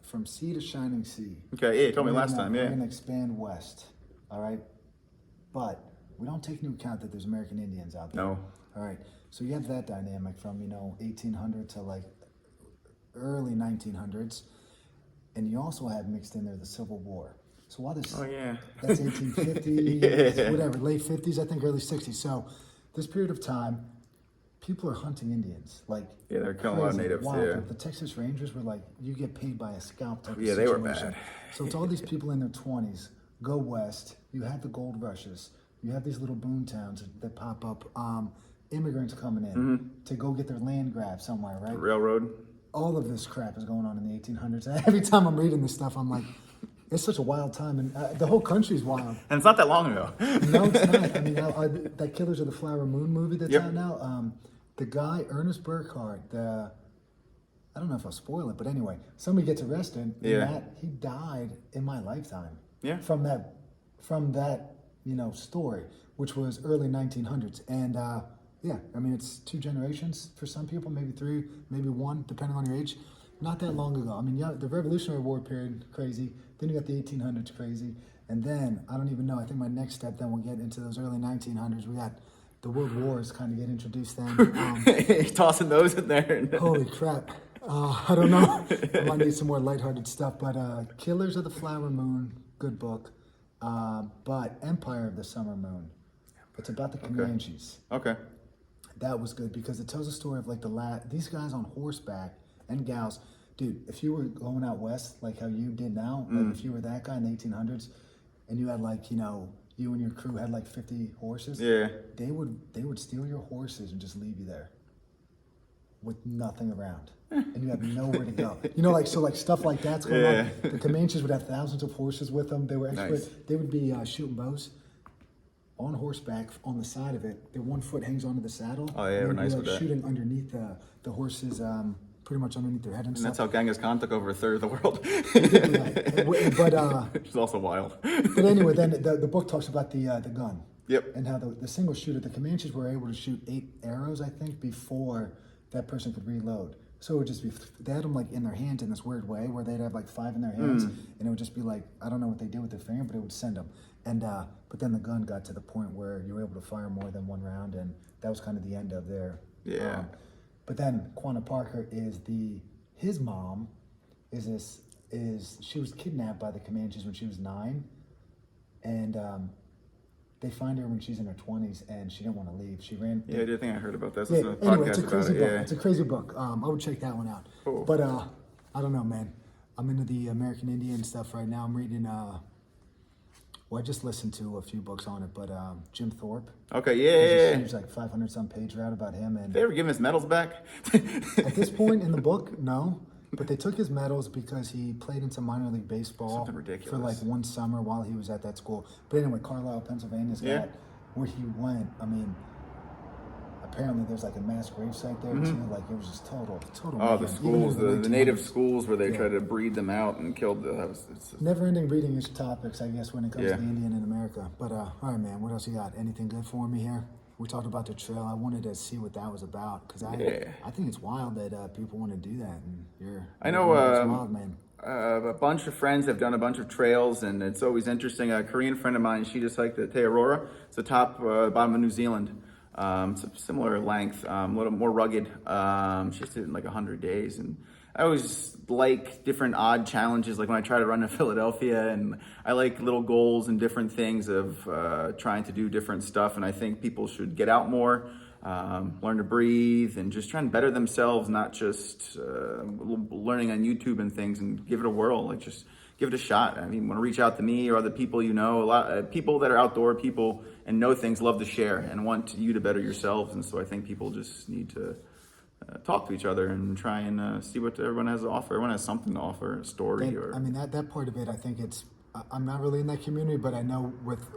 from sea to shining sea.
Okay, yeah, you told me last time,
We're
yeah.
going to expand west, all right? But we don't take into account that there's American Indians out there.
No.
All right, so you have that dynamic from, 1800 to like early 1900s. And you also have mixed in there the Civil War. So while this,
Oh, yeah.
that's 1850,
Yeah.
whatever, late 50s, I think early 60s. So this period of time, people are hunting Indians. Like,
Yeah, they're killing a lot of
crazy,
natives,
wild.
yeah.
The Texas Rangers were like, you get paid by a scalp type of
Yeah, they were
situation.
bad.
So it's all these people in their 20s, go west, you have the gold rushes, you have these little boom towns that pop up, immigrants coming in to go get their land grab somewhere, right?
Railroad.
All of this crap is going on in the 1800s. And every time I'm reading this stuff, I'm like, it's such a wild time. And the whole country's wild.
And it's not that long ago.
No, it's not. I mean, that Killers of the Flower Moon movie that's
Yep.
out now, the guy, Ernest Burkhardt, I don't know if I'll spoil it, but anyway, somebody gets arrested.
Yeah.
And he died in my lifetime.
Yeah.
From that, story, which was early 1900s. And, yeah, I mean, it's 2 generations for some people, maybe 3, maybe 1, depending on your age. Not that long ago. I mean, yeah, the Revolutionary War period, crazy. Then you got the 1800s, crazy. And then, I don't even know, I think my next step, then we'll get into those early 1900s. We got the World Wars kind of get introduced then.
Tossing those in there.
Holy crap. I don't know. I might need some more lighthearted stuff. But Killers of the Flower Moon, good book. But Empire of the Summer Moon. It's about the Comanches.
Okay.
That was good because it tells a story of like these guys on horseback and gals. Dude, if you were going out west like how you did now, like if you were that guy in the 1800s and you had like, you and your crew had like 50 horses,
Yeah.
they would steal your horses and just leave you there with nothing around. And you have nowhere to go. So stuff like that's going on. The Comanches would have thousands of horses with them. They were expert.
Nice.
They would be shooting bows on horseback on the side of it. Their one foot hangs onto the saddle.
Oh, yeah,
and
we're
they'd
nice
be,
with
like
that.
shooting underneath the horses, pretty much underneath their head and
And
stuff.
that's how Genghis Khan took over a third of the world.
But
Which is also wild.
but anyway, then the book talks about the gun.
Yep.
And how the single shooter, the Comanches were able to shoot 8 arrows, I think, before that person could reload. So it would just be, they had them like in their hands in this weird way where they'd have like 5 in their hands, and it would just be like, I don't know what they did with their finger, but it would send them. And but then the gun got to the point where you were able to fire more than 1 round, and that was kind of the end of their.
Yeah.
But then Quanah Parker is his mom is she was kidnapped by the Comanches when she was 9, and they find her when she's in her 20s, and she didn't want to leave. She ran.
Yeah, I think I heard about this.
Yeah,
There's a
anyway, it's a
podcast
crazy
about
book.
it.
It's a crazy book. I would check that one out.
Cool.
But I don't know, man. I'm into the American Indian stuff right now. I'm reading. Well, I just listened to a few books on it, but Jim Thorpe.
Okay,
There's like 500 some page route about him, and
They ever give his medals back?
at this point in the book, no. But they took his medals because he played in some minor league baseball
Something ridiculous.
for like 1 summer while he was at that school. But anyway, Carlisle, Pennsylvania's
Yeah.
got where he went. I mean, apparently there's like a mass grave site there too. Like it was just total.
Oh, the
mayhem.
schools,
Even in
the native
1900s.
schools where they
Yeah.
try to breed them out and killed the. It's
Never-ending reading is topics, I guess, when it comes
Yeah.
to the Indian in America. But all right, man, what else you got? Anything good for me here? We talked about the trail. I wanted to see what that was about because I think it's wild that people want to do that, and
I know,
it's wild, man.
a bunch of friends have done a bunch of trails, and it's always interesting. A Korean friend of mine, she just hiked the Te Aurora. It's the top bottom of New Zealand. It's a similar length, a little more rugged. She just did it in like 100 days, and I always like different odd challenges. Like when I try to run to Philadelphia, and I like little goals and different things of trying to do different stuff. And I think people should get out more, learn to breathe, and just try and better themselves, not just learning on YouTube and things, and give it a whirl. Like just give it a shot. I mean, want to reach out to me or other people you know. A lot people that are outdoor people and know things love to share and want you to better yourselves. And so I think people just need to talk to each other and try and see what everyone has to offer. Everyone has something to offer, a story or.
I mean, that part of it, I think I'm not really in that community, but I know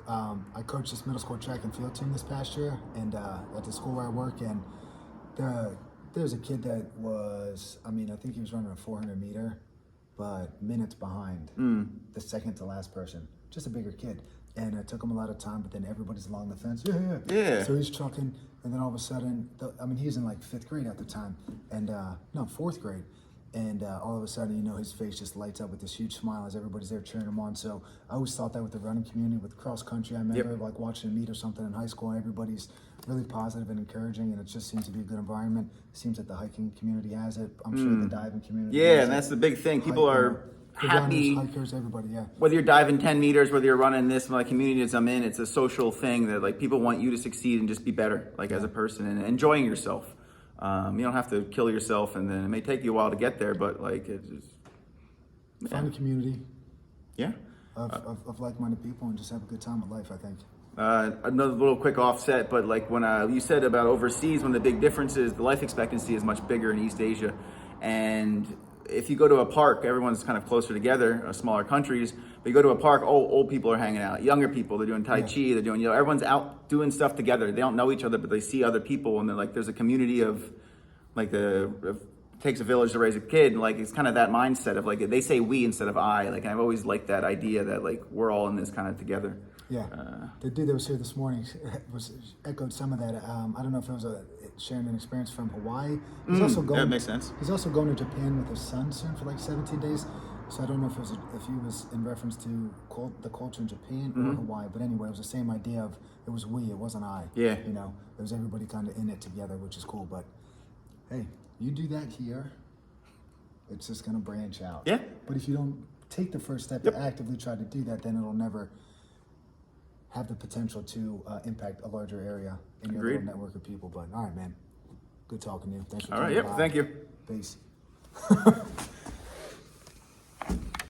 I coached this middle school track and field team this past year, and at the school where I work, and there's a kid that was, I think he was running a 400 meter, but minutes behind the second to last person, just a bigger kid. And it took him a lot of time, but then everybody's along the fence.
Yeah.
So he's trucking, and then all of a sudden, he's in like 5th grade at the time, and no, 4th grade. And all of a sudden, his face just lights up with this huge smile as everybody's there cheering him on. So I always thought that with the running community, with cross country. I remember like watching a meet or something in high school, and everybody's really positive and encouraging, and it just seems to be a good environment. It seems that the hiking community has it. I'm sure the diving community has
and that's the big thing. People are happy.
Runners, hikers, everybody, yeah.
Whether you're diving 10 meters, whether you're running this, my communities I'm in, it's a social thing that like people want you to succeed and just be better, like as a person and enjoying yourself. You don't have to kill yourself, and then it may take you a while to get there, but like it just
Find a community
yeah
of like-minded people and just have a good time with life, I think.
Another little quick offset, but like when you said about overseas, one of the big differences, the life expectancy is much bigger in East Asia, and if you go to a park, everyone's kind of closer together, smaller countries. But you go to a park, old people are hanging out. Younger people, they're doing Tai Chi, they're doing, everyone's out doing stuff together. They don't know each other, but they see other people, and they're like, there's a community of, like it takes a village to raise a kid. Like it's kind of that mindset of like, they say we instead of I. Like I've always liked that idea that like we're all in this kind of together.
Yeah, the dude that was here this morning was echoed some of that. I don't know if it was sharing an experience from Hawaii. He's also going.
That makes sense.
He's also going to Japan with his son soon for like 17 days. So I don't know if he was in reference to the culture in Japan or Hawaii. But anyway, it was the same idea of it was we, it wasn't I.
Yeah.
It was everybody kind of in it together, which is cool. But hey, you do that here, it's just gonna branch out.
Yeah.
But if you don't take the first step to actively try to do that, then it'll never have the potential to impact a larger area in your little network of people. But all right, man, good talking to you. Thanks for
All right,
coming by.
thank you.
Peace.